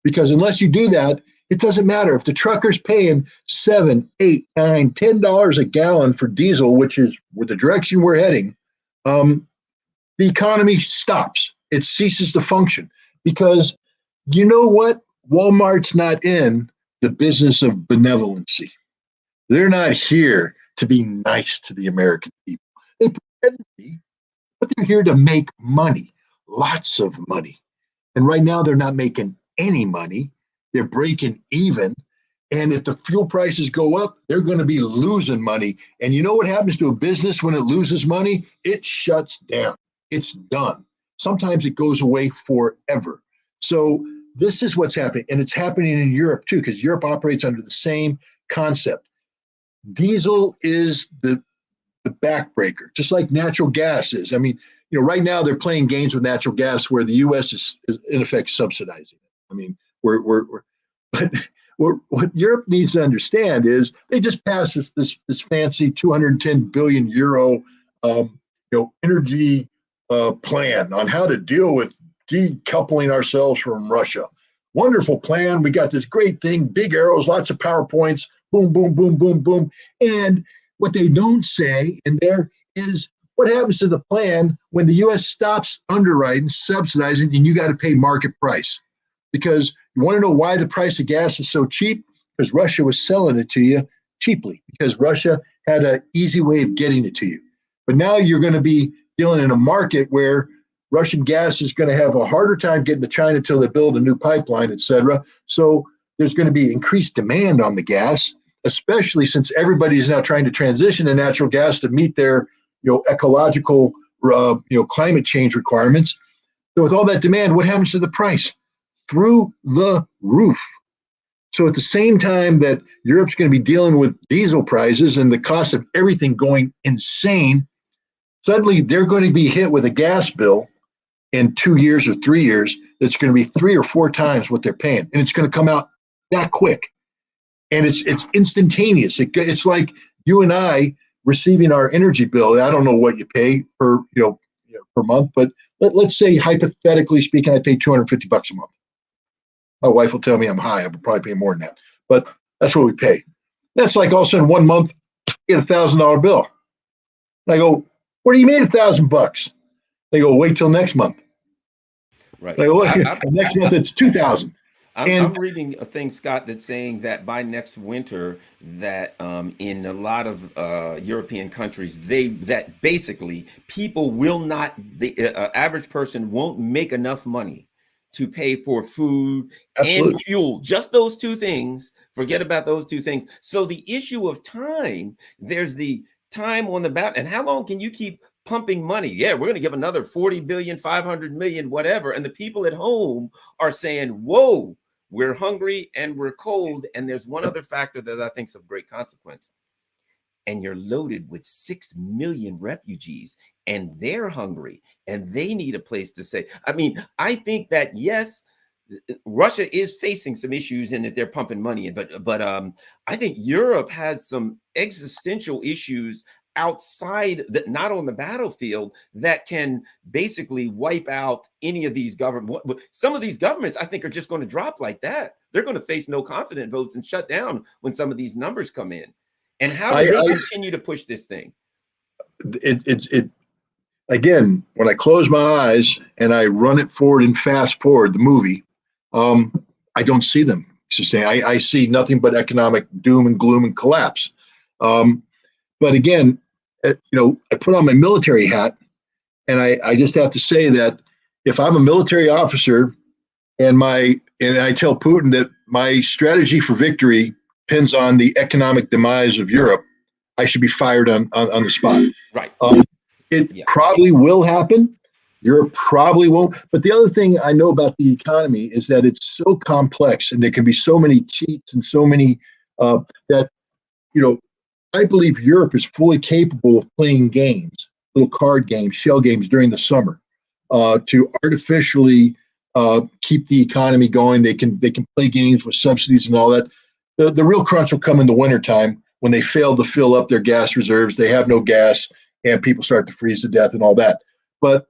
Because unless you do that, it doesn't matter if the trucker's paying $7, $8, $9, $10 a gallon for diesel, which is with the direction we're heading. the economy stops. It ceases to function because you know what? Walmart's not in the business of benevolency. They're not here to be nice to the American people. They pretend to be, but they're here to make money, lots of money. And right now, they're not making any money. They're breaking even. And if the fuel prices go up, they're going to be losing money. And you know what happens to a business when it loses money? It shuts down. It's done. Sometimes it goes away forever. So this is what's happening. And it's happening in Europe too, because Europe operates under the same concept. Diesel is the backbreaker, just like natural gas is. I mean, right now they're playing games with natural gas where the U.S. is in effect subsidizing it. I mean, but what Europe needs to understand is they just passed this fancy 210 billion euro, energy plan on how to deal with decoupling ourselves from Russia. Wonderful plan. We got this great thing, big arrows, lots of PowerPoints, boom, boom, boom, boom, boom. And what they don't say in there is what happens to the plan when the U.S. stops underwriting, subsidizing, and you got to pay market price. Because you want to know why the price of gas is so cheap? Because Russia was selling it to you cheaply, because Russia had an easy way of getting it to you. But now you're going to be dealing in a market where Russian gas is going to have a harder time getting to China until they build a new pipeline, et cetera. So there's going to be increased demand on the gas, especially since everybody is now trying to transition to natural gas to meet their ecological climate change requirements. So with all that demand, what happens to the price? Through the roof. So at the same time that Europe's going to be dealing with diesel prices and the cost of everything going insane, suddenly they're going to be hit with a gas bill in 2 years or 3 years that's going to be 3 or 4 times what they're paying. And it's going to come out that quick. And it's instantaneous. It's like you and I receiving our energy bill. I don't know what you pay per month, but let's say hypothetically speaking, I pay $250 a month. My wife will tell me I'm high. I would probably pay more than that, but that's what we pay. That's like all of a sudden 1 month, you get $1,000 bill. And I go, "What do you mean $1,000?" They go, "Wait till next month." Right. And I go, next month it's 2,000. I'm reading a thing, Scott, that's saying that by next winter, that in a lot of European countries, that basically people will not, the average person won't make enough money to pay for food and fuel. Just those two things. Forget about those two things. So the issue of time, there's the time on the bat, and how long can you keep pumping money? Yeah, we're going to give another 40 billion, 500 million, whatever. And the people at home are saying, whoa, we're hungry and we're cold. And there's one other factor that I think is of great consequence. And you're loaded with 6 million refugees, and they're hungry and they need a place to stay. I mean, I think that, yes, Russia is facing some issues in that they're pumping money in, but I think Europe has some existential issues outside that, not on the battlefield, that can basically wipe out any of these government. Some of these governments, I think, are just going to drop like that. They're going to face no confidence votes and shut down when some of these numbers come in. And how do they continue to push this thing? It again, when I close my eyes and I run it forward and fast forward the movie, I don't see them sustain. I see nothing but economic doom and gloom and collapse. But again, I put on my military hat, and I just have to say that if I'm a military officer and I tell Putin that my strategy for victory depends on the economic demise of Europe, I should be fired on the spot. Right. It probably will happen. Europe probably won't. But the other thing I know about the economy is that it's so complex, and there can be so many cheats and so many that, I believe Europe is fully capable of playing games, little card games, shell games during the summer to artificially keep the economy going. They can play games with subsidies and all that. The real crunch will come in the wintertime when they fail to fill up their gas reserves. They have no gas, and people start to freeze to death and all that. But,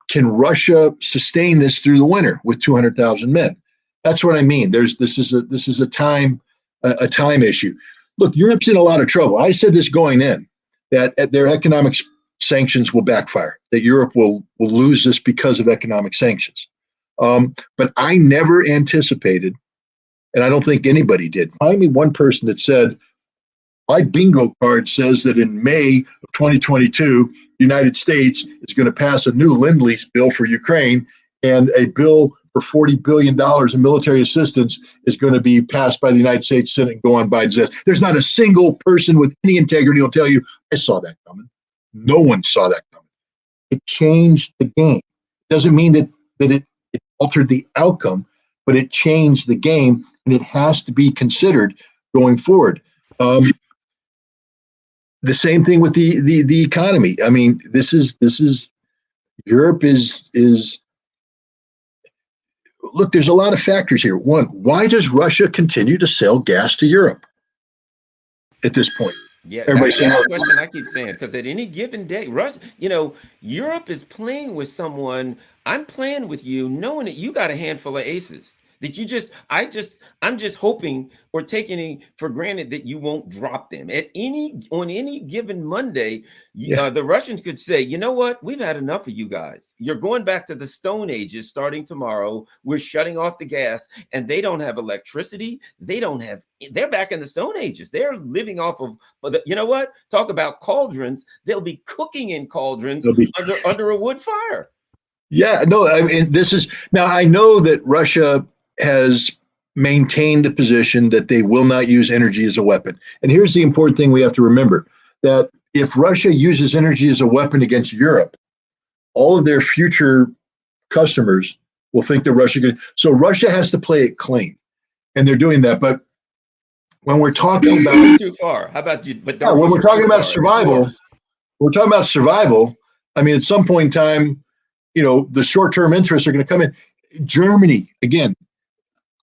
can Russia sustain this through the winter with 200,000 men? That's what I mean. This is a time issue. Look, Europe's in a lot of trouble. I said this going in, that their economic sanctions will backfire, that Europe will lose this because of economic sanctions. But I never anticipated, and I don't think anybody did. Find me one person that said, my bingo card says that in May of 2022, the United States is going to pass a new Lend-Lease bill for Ukraine, and a bill for $40 billion in military assistance is going to be passed by the United States Senate and go on Biden's desk. There's not a single person with any integrity who will tell you, I saw that coming. No one saw that coming. It changed the game. It doesn't mean that it altered the outcome, but it changed the game, and it has to be considered going forward. The same thing with the economy. I mean, this is Europe is look, there's a lot of factors here. One, why does Russia continue to sell gas to Europe at this point? Yeah, that's the question I keep saying, because at any given day, Russia, Europe is playing with someone. I'm playing with you, knowing that you got a handful of aces. That I'm just hoping or taking for granted that you won't drop them on any given Monday. The Russians could say, you know what, we've had enough of you guys. You're going back to the Stone Ages starting tomorrow. We're shutting off the gas, and they don't have electricity. They're back in the Stone Ages. They're living off of, you know what? Talk about cauldrons. They'll be cooking in cauldrons under a wood fire. Yeah, no, I mean, now I know that Russia has maintained the position that they will not use energy as a weapon. And here's the important thing we have to remember, that if Russia uses energy as a weapon against Europe, all of their future customers will think that so Russia has to play it clean. And they're doing that. But when we're talking about too far, how about you? But when we're talking about survival, I mean, at some point in time, the short-term interests are going to come in. Germany, again,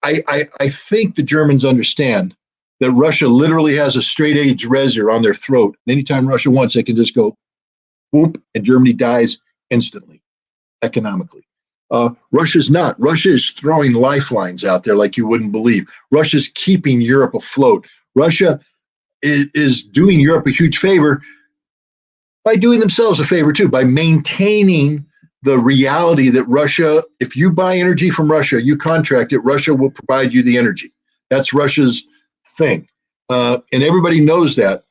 I think the Germans understand that Russia literally has a straight-edge razor on their throat. And anytime Russia wants, they can just go, whoop, and Germany dies instantly, economically. Russia's not. Russia is throwing lifelines out there like you wouldn't believe. Russia's keeping Europe afloat. Russia is doing Europe a huge favor by doing themselves a favor, too, by maintaining the reality that Russia, if you buy energy from Russia, you contract it, Russia will provide you the energy. That's Russia's thing. And everybody knows that.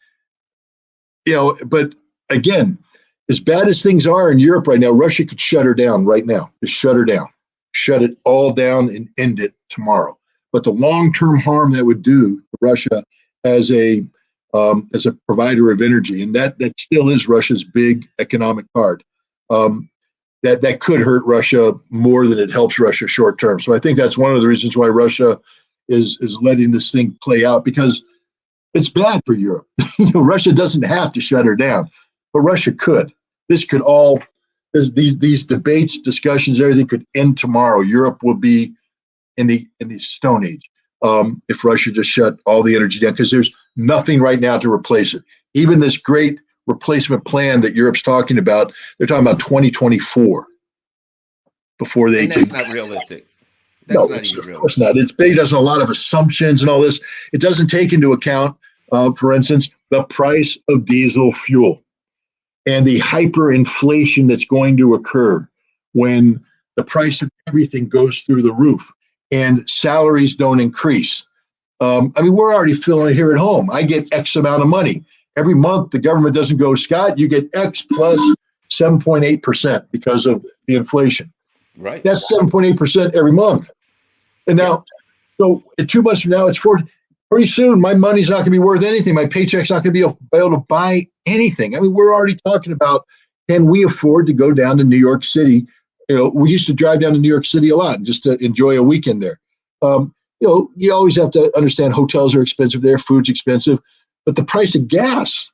But again, as bad as things are in Europe right now, Russia could shut her down right now. Just shut her down. Shut it all down and end it tomorrow. But the long-term harm that would do to Russia as a provider of energy, and that still is Russia's big economic card, that could hurt Russia more than it helps Russia short term. So I think that's one of the reasons why Russia is letting this thing play out, because it's bad for Europe. Russia doesn't have to shut her down, but Russia could. This could all, these debates, discussions, everything could end tomorrow. Europe will be in the Stone Age if Russia just shut all the energy down, because there's nothing right now to replace it. Even this great replacement plan that Europe's talking about, they're talking about 2024 before they can. That's not realistic. That's no, not even realistic. Of course not. It's based on a lot of assumptions and all this. It doesn't take into account, for instance, the price of diesel fuel and the hyperinflation that's going to occur when the price of everything goes through the roof and salaries don't increase. I mean, we're already feeling it here at home. I get X amount of money. Every month, the government doesn't go, Scott, you get X plus 7.8% because of the inflation. Right. That's 7.8% every month. And now, so in 2 months from now, it's pretty soon, my money's not going to be worth anything. My paycheck's not going to be able to buy anything. I mean, we're already talking about, can we afford to go down to New York City? We used to drive down to New York City a lot just to enjoy a weekend there. You always have to understand hotels are expensive there, food's expensive, but the price of gas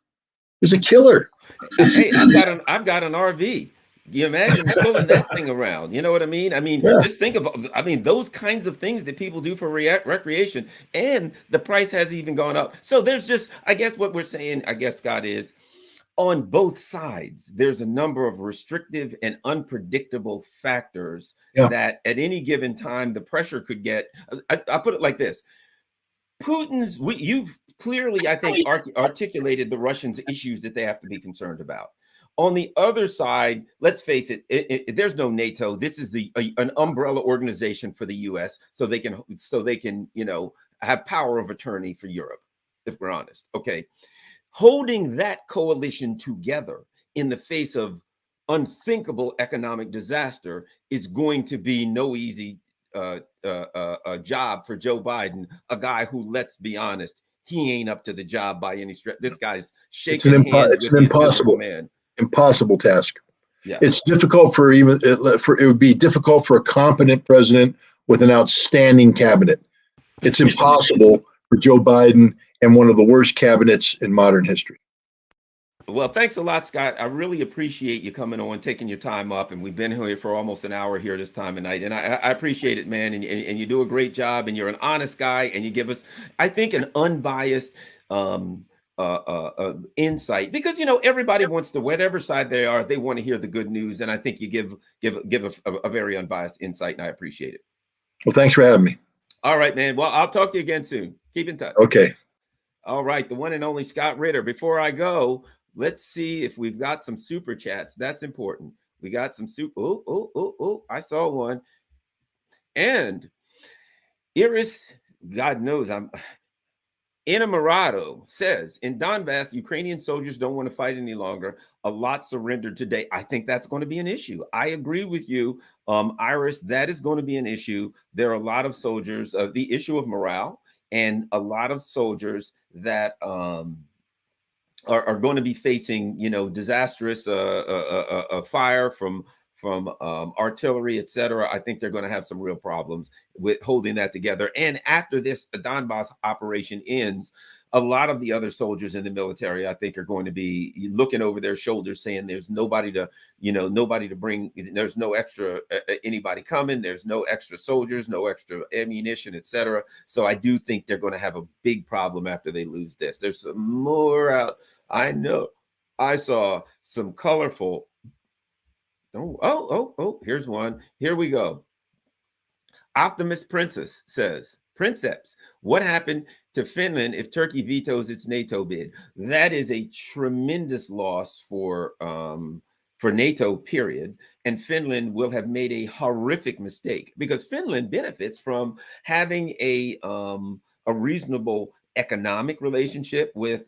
is a killer. Hey, I've got an RV. You imagine pulling that thing around? You know what I mean? Just think of, those kinds of things that people do for recreation, and the price has even gone up. So there's just, I guess what we're saying, Scott, is on both sides, there's a number of restrictive and unpredictable factors that at any given time, the pressure could get. I put it like this. You've clearly, I think, articulated the Russians' issues that they have to be concerned about. On the other side, let's face it, there's no NATO. This is an umbrella organization for the U.S. so they can have power of attorney for Europe, if we're honest. Okay, holding that coalition together in the face of unthinkable economic disaster is going to be no easy job for Joe Biden, a guy who, let's be honest, he ain't up to the job by any stretch. This guy's shaking hands with the invisible man. Impossible task. Yeah, it's difficult it would be difficult for a competent president with an outstanding cabinet. It's impossible for Joe Biden and one of the worst cabinets in modern history. Well, thanks a lot, Scott. I really appreciate you coming on, taking your time up, and we've been here for almost an hour here this time of night, and I appreciate it, man. And you do a great job, and you're an honest guy, and you give us, I think, an unbiased insight, because everybody wants to, whatever side they are, they want to hear the good news, and I think you give a very unbiased insight, and I appreciate it. Well, thanks for having me. All right, man. Well, I'll talk to you again soon. Keep in touch. Okay. All right, the one and only Scott Ritter. Before I go, let's see if we've got some super chats. That's important. We got some super. Oh, I saw one. And Iris, God knows Enamorado says, in Donbass, Ukrainian soldiers don't want to fight any longer. A lot surrendered today. I think that's going to be an issue. I agree with you, Iris. That is going to be an issue. There are a lot of soldiers, the issue of morale, and a lot of soldiers that are going to be facing, disastrous fire from artillery, etc. I think they're going to have some real problems with holding that together. And after this Donbass operation ends, a lot of the other soldiers in the military, I think, are going to be looking over their shoulders, saying there's nobody to bring. There's no extra anybody coming. There's no extra soldiers, no extra ammunition, etc. So I do think they're going to have a big problem after they lose this. There's some more out. I know. I saw some colorful. Oh, here's one. Here we go. Optimist Princess says, Princeps, what happened to Finland if Turkey vetoes its NATO bid? That is a tremendous loss for NATO, period. And Finland will have made a horrific mistake, because Finland benefits from having a reasonable economic relationship with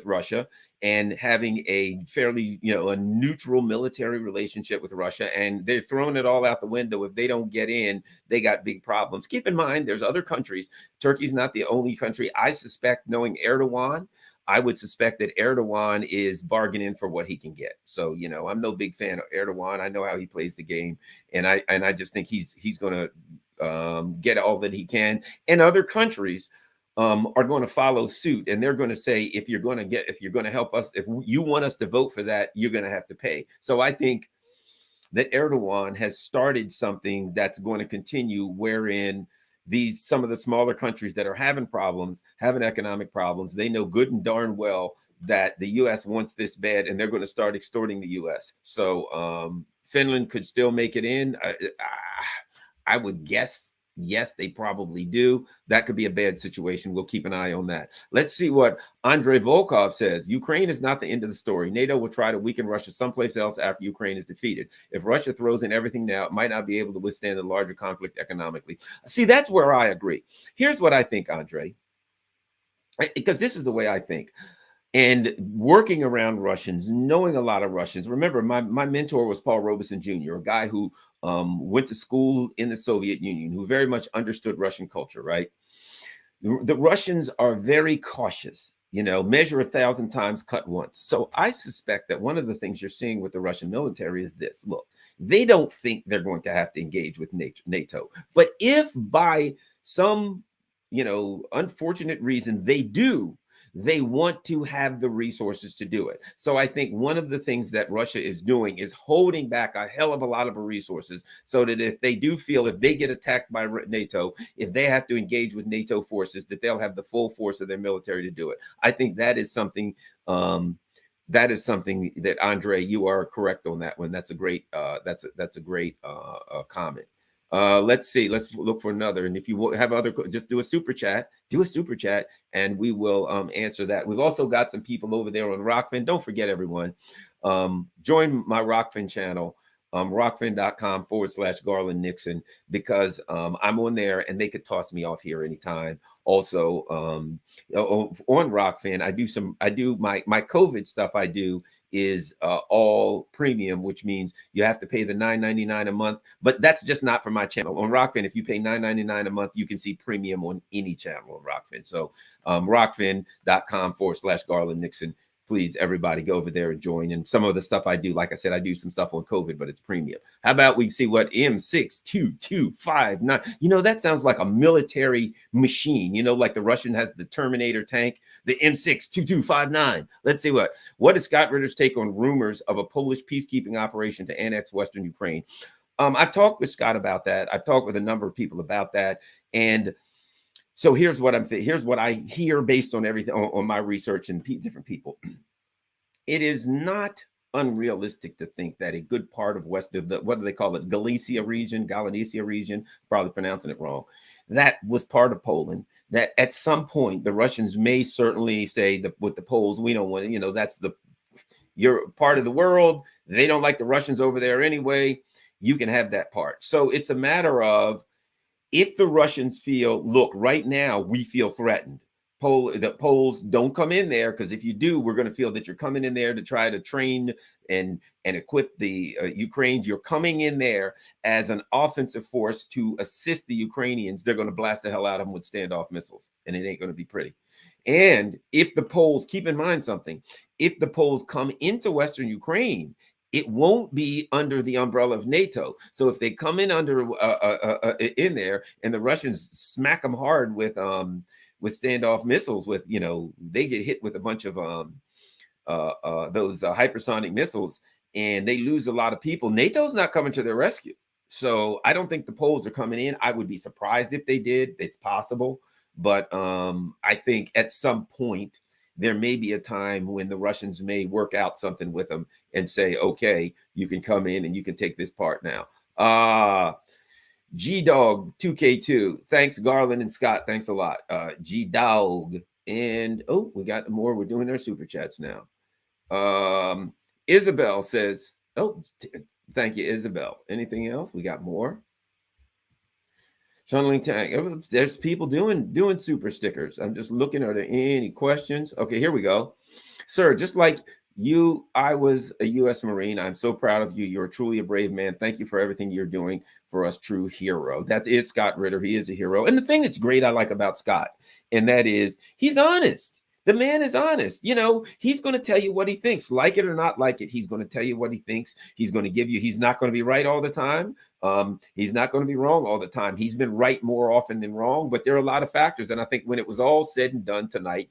Russia, and having a fairly, a neutral military relationship with Russia. And they're throwing it all out the window. If they don't get in, they got big problems. Keep in mind, there's other countries. Turkey's not the only country. I suspect, knowing Erdogan, I would suspect that Erdogan is bargaining for what he can get. So, I'm no big fan of Erdogan. I know how he plays the game. And I just think he's going to get all that he can. And other countries are going to follow suit, and they're going to say, if you're going to help us, if you want us to vote for that, you're going to have to pay. So I think that Erdogan has started something that's going to continue, wherein some of the smaller countries that are having economic problems, they know good and darn well that the U.S. wants this bad, and they're going to start extorting the U.S. So Finland could still make it in. I would guess. Yes, they probably do. That could be a bad situation. We'll keep an eye on that. Let's see what Andrei Volkov says. Ukraine is not the end of the story. NATO will try to weaken Russia someplace else after Ukraine is defeated. If Russia throws in everything now, it might not be able to withstand the larger conflict economically. See, that's where I agree. Here's what I think, Andrei, because this is the way I think. And working around Russians, knowing a lot of Russians. Remember, my mentor was Paul Robeson Jr., a guy who went to school in the Soviet Union, who very much understood Russian culture, right? The Russians are very cautious, measure 1,000 times, cut once. So I suspect that one of the things you're seeing with the Russian military is this. Look, they don't think they're going to have to engage with NATO. But if by some, unfortunate reason they do, they want to have the resources to do it. So I think one of the things that Russia is doing is holding back a hell of a lot of resources, so that if they do feel, if they get attacked by NATO, if they have to engage with NATO forces, that they'll have the full force of their military to do it. I think that is something that Andre, you are correct on that one. That's a great that's a great comment. Let's see. Let's look for another. And if you have other, just do a super chat, and we will answer that. We've also got some people over there on Rockfin. Don't forget, everyone, join my Rockfin channel, rockfin.com/Garland Nixon, because I'm on there and they could toss me off here anytime. Also, on Rockfin, I do my COVID stuff. I do is all premium, which means you have to pay the $9.99 a month, but that's just not for my channel. On Rockfin, if you pay $9.99 a month, you can see premium on any channel on Rockfin. So rockfin.com/Garland Nixon. Please, everybody, go over there and join. And some of the stuff I do, like I said, I do some stuff on COVID, but it's premium. How about we see what M62259? You know, that sounds like a military machine. You know, like the Russian has the Terminator tank, the M62259. Let's see what is Scott Ritter's take on rumors of a Polish peacekeeping operation to annex Western Ukraine? I've talked with Scott about that. I've talked with a number of people about that, and so here's what here's what I hear based on everything on my research and different people. It is not unrealistic to think that a good part of what do they call it? Galicia region, probably pronouncing it wrong. That was part of Poland. That at some point the Russians may certainly say that with the Poles, we don't want, you know, you're part of the world. They don't like the Russians over there anyway. You can have that part. So it's a matter of, if the Russians feel, look, right now we feel threatened, the Poles don't come in there, because if you do, we're going to feel that you're coming in there to try to train and equip the Ukrainians. You're coming in there as an offensive force to assist the Ukrainians. They're going to blast the hell out of them with standoff missiles, and it ain't going to be pretty. And if the Poles, keep in mind something, if the Poles come into Western Ukraine, it won't be under the umbrella of NATO. So if they come in in there, and the Russians smack them hard with standoff missiles, with, you know, they get hit with a bunch of those hypersonic missiles, and they lose a lot of people, NATO's not coming to their rescue. So I don't think the Poles are coming in. I would be surprised if they did. It's possible, but I think at some point there may be a time when the Russians may work out something with them and say, okay, you can come in and you can take this part now. G-Dog 2K2. Thanks, Garland and Scott. Thanks a lot. G-Dog. And, oh, we got more. We're doing our super chats now. Isabel says, oh, thank you, Isabel. Anything else? We got more. Channeling Tank. There's people doing super stickers. I'm just looking. Are there any questions? Okay, here we go. Sir, just like you, I was a U.S. Marine. I'm so proud of you. You're truly a brave man. Thank you for everything you're doing for us, true hero. That is Scott Ritter. He is a hero. And the thing that's great I like about Scott, and that is he's honest. The man is honest. You know, he's going to tell you what he thinks, like it or not like it. He's going to tell you what he thinks. He's going to give you, he's not going to be right all the time. He's not going to be wrong all the time. He's been right more often than wrong, but there are a lot of factors. And I think when it was all said and done tonight,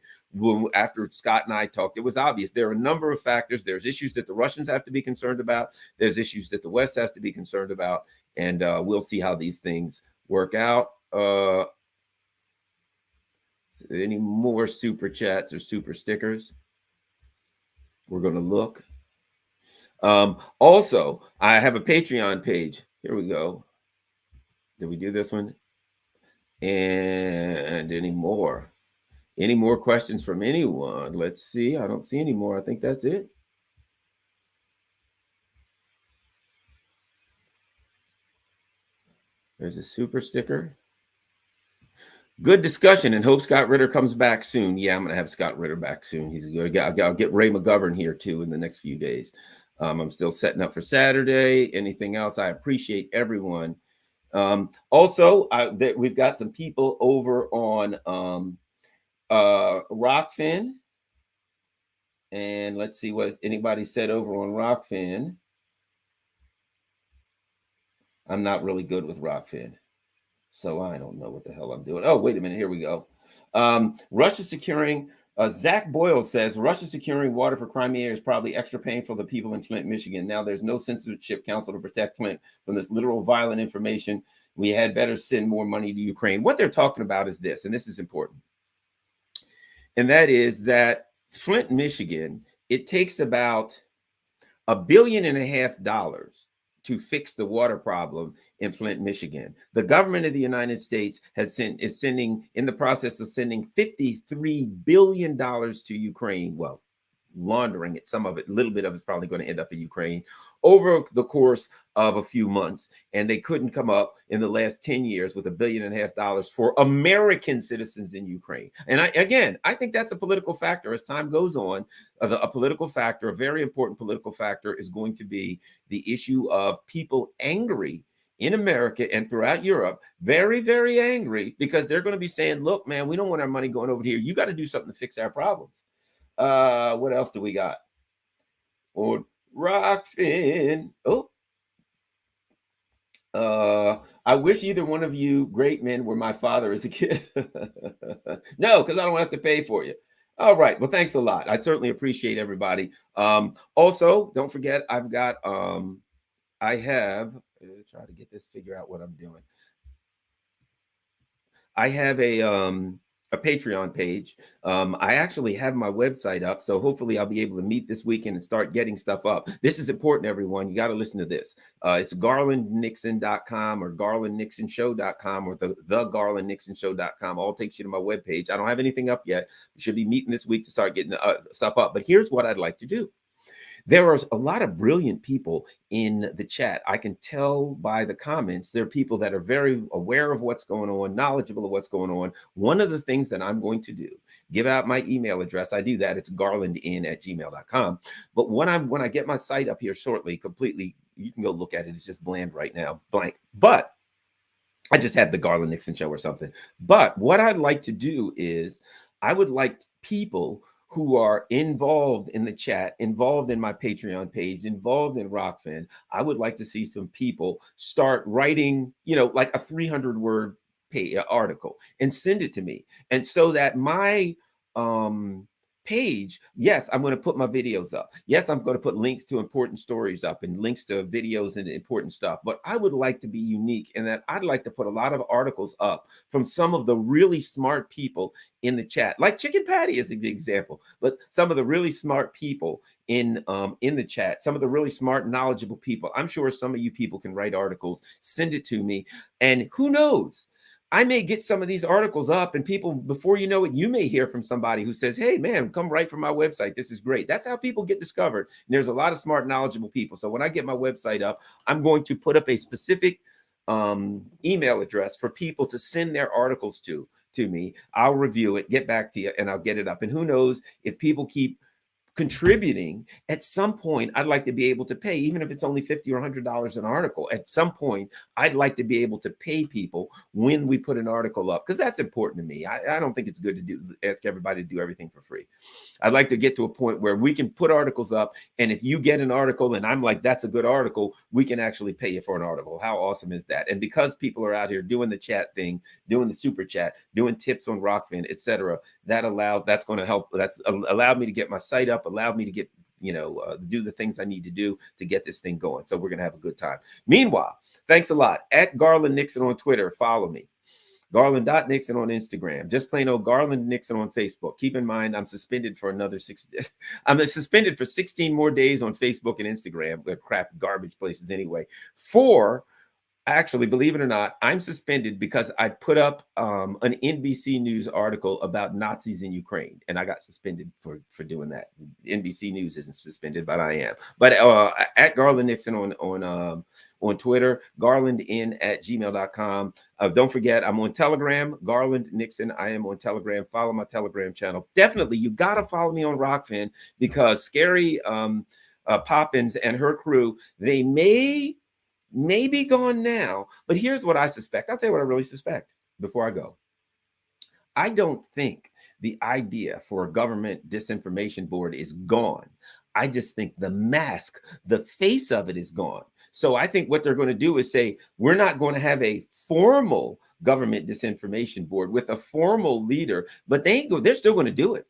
after Scott and I talked, it was obvious there are a number of factors. There's issues that the Russians have to be concerned about. There's issues that the West has to be concerned about. And we'll see how these things work out. Any more super chats or super stickers? We're going to look. Also, I have a Patreon page. Here we go. Did we do this one? And any more questions from anyone? Let's see. I don't see any more. I think that's it. There's a super sticker. Good discussion, and hope Scott Ritter comes back soon. Yeah, I'm going to have Scott Ritter back soon. He's good. I'll get Ray McGovern here too in the next few days. I'm still setting up for Saturday. Anything else? I appreciate everyone. Also, we've got some people over on Rockfin, and let's see what anybody said over on Rockfin. I'm not really good with Rockfin, so I don't know what the hell I'm doing. Oh, wait a minute. Here we go. Russia securing. Zach Boyle says Russia securing water for Crimea is probably extra painful to the people in Flint, Michigan. Now there's no censorship council to protect Flint from this literal violent information. We had better send more money to Ukraine. What they're talking about is this, and this is important. And that is that Flint, Michigan, it takes about $1.5 billion to fix the water problem in Flint, Michigan. The government of the United States is in the process of sending $53 billion to Ukraine. Well, laundering it. Some of it, a little bit of it's probably going to end up in Ukraine over the course of a few months. And they couldn't come up in the last 10 years with $1.5 billion for American citizens in Ukraine. And I think that's a political factor as time goes on. A political factor, a very important political factor, is going to be the issue of people angry in America and throughout Europe, very, very angry, because they're going to be saying, look, man, we don't want our money going over here. You got to do something to fix our problems. What else do we got? Or Rockfin. Oh, I wish either one of you great men were my father as a kid. No, because I don't have to pay for you. All right. Well, thanks a lot. I certainly appreciate everybody. Also, don't forget, I've got I have try to get this, figure out what I'm doing. I have a Patreon page. I actually have my website up, so hopefully I'll be able to meet this weekend and start getting stuff up. This is important, everyone. You got to listen to this. It's garlandnixon.com or garlandnixonshow.com or the garlandnixonshow.com. All takes you to my webpage. I don't have anything up yet. We should be meeting this week to start getting stuff up. But here's what I'd like to do. There are a lot of brilliant people in the chat. I can tell by the comments, there are people that are very aware of what's going on, knowledgeable of what's going on. One of the things that I'm going to do, give out my email address. I do that. It's garlandin@gmail.com. But when I get my site up here shortly, completely, you can go look at it. It's just bland right now, blank. But I just had the Garland Nixon show or something. But what I'd like to do is I would like people who are involved in the chat, involved in my Patreon page, involved in Rockfin. I would like to see some people start writing, like a 300-word article and send it to me. And so that my page, yes, I'm going to put my videos up. Yes, I'm going to put links to important stories up and links to videos and important stuff. But I would like to be unique in that I'd like to put a lot of articles up from some of the really smart people in the chat, like Chicken Patty is an example, but some of the really smart people in the chat, some of the really smart, knowledgeable people. I'm sure some of you people can write articles, send it to me, and who knows? I may get some of these articles up, and people, before you know it, you may hear from somebody who says, hey, man, come write for my website. This is great. That's how people get discovered. And there's a lot of smart, knowledgeable people. So when I get my website up, I'm going to put up a specific email address for people to send their articles to me. I'll review it, get back to you, and I'll get it up. And who knows, if people keep contributing, at some point I'd like to be able to pay, even if it's only $50 or $100 an article. At some point I'd like to be able to pay people when we put an article up, because that's important to me. I don't think it's good to ask everybody to do everything for free. I'd like to get to a point where we can put articles up, and if you get an article and I'm like, that's a good article, we can actually pay you for an article. How awesome is that? And because people are out here doing the chat thing, doing the super chat, doing tips on Rockfin, etc., that's going to help. That's allowed me to get my site up, allowed me to get, do the things I need to do to get this thing going. So we're going to have a good time. Meanwhile, thanks a lot. At Garland Nixon on Twitter, follow me. Garland.Nixon on Instagram. Just plain old Garland Nixon on Facebook. Keep in mind, I'm suspended for another 6 days. I'm suspended for 16 more days on Facebook and Instagram. They're crap, garbage places anyway. Actually, believe it or not, I'm suspended because I put up an NBC News article about Nazis in Ukraine, and I got suspended for doing that. NBC News isn't suspended, but I am. But at Garland Nixon on Twitter, garlandin@gmail.com. Don't forget, I'm on Telegram, Garland Nixon. I am on Telegram. Follow my Telegram channel. Definitely, you got to follow me on Rockfin, because Scary Poppins and her crew, they may be gone now, but here's what I suspect. I'll tell you what I really suspect before I go. I don't think the idea for a government disinformation board is gone. I just think the mask, the face of it is gone. So I think what they're going to do is say, we're not going to have a formal government disinformation board with a formal leader, but they're still going to do it.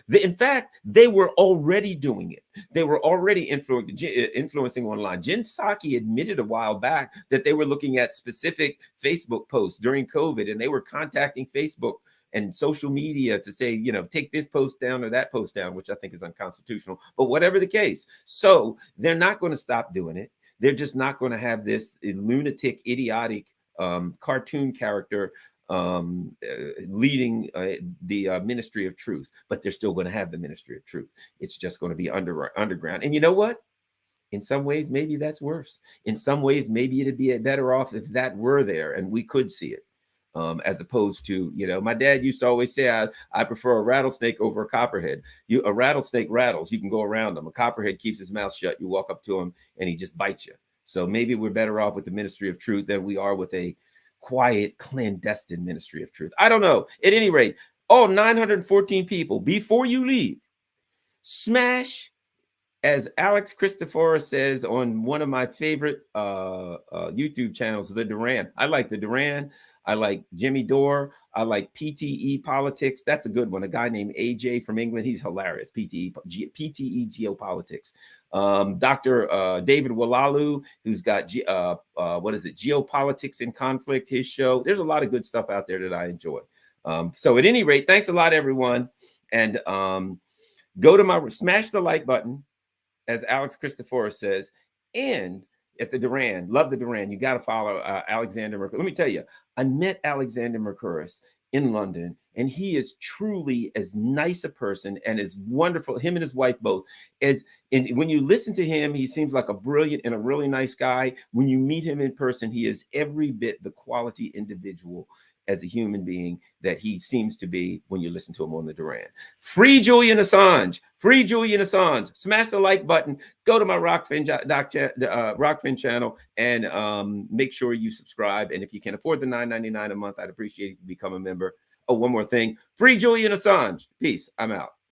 In fact, they were already doing it. They were already influencing online. Jen Psaki admitted a while back that they were looking at specific Facebook posts during COVID, and they were contacting Facebook and social media to say, take this post down or that post down, which I think is unconstitutional, but whatever the case. So they're not going to stop doing it. They're just not going to have this lunatic, idiotic cartoon character leading the Ministry of Truth, but they're still going to have the Ministry of Truth. It's just going to be underground. And you know what? In some ways, maybe that's worse. In some ways, maybe it'd be better off if that were there and we could see it. As opposed to, my dad used to always say, I prefer a rattlesnake over a copperhead. A rattlesnake rattles, you can go around them. A copperhead keeps his mouth shut. You walk up to him and he just bites you. So maybe we're better off with the Ministry of Truth than we are with a quiet, clandestine Ministry of Truth. I don't know. At any rate, all 914 people, before you leave, smash, as Alex Christophorus says on one of my favorite YouTube channels, The Duran. I like The Duran. I like Jimmy Dore. I like PTE Politics. That's a good one. A guy named AJ from England. He's hilarious. PTE Geopolitics. Dr. David Walalu, who's got Geopolitics in Conflict, his show. There's a lot of good stuff out there that I enjoy. So at any rate, thanks a lot, everyone. And go to smash the like button, as Alex Christophorus says, and at the Duran, love the Duran. You got to follow Alexander Mercouris. Let me tell you, I met Alexander Mercouris in London, and he is truly as nice a person and as wonderful, him and his wife both. And when you listen to him, he seems like a brilliant and a really nice guy. When you meet him in person, he is every bit the quality individual as a human being that he seems to be when you listen to him on the Duran. Free Julian Assange. Free Julian Assange. Smash the like button. Go to my Rockfin channel and make sure you subscribe. And if you can afford the $9.99 a month, I'd appreciate it if you become a member. Oh, one more thing. Free Julian Assange. Peace. I'm out.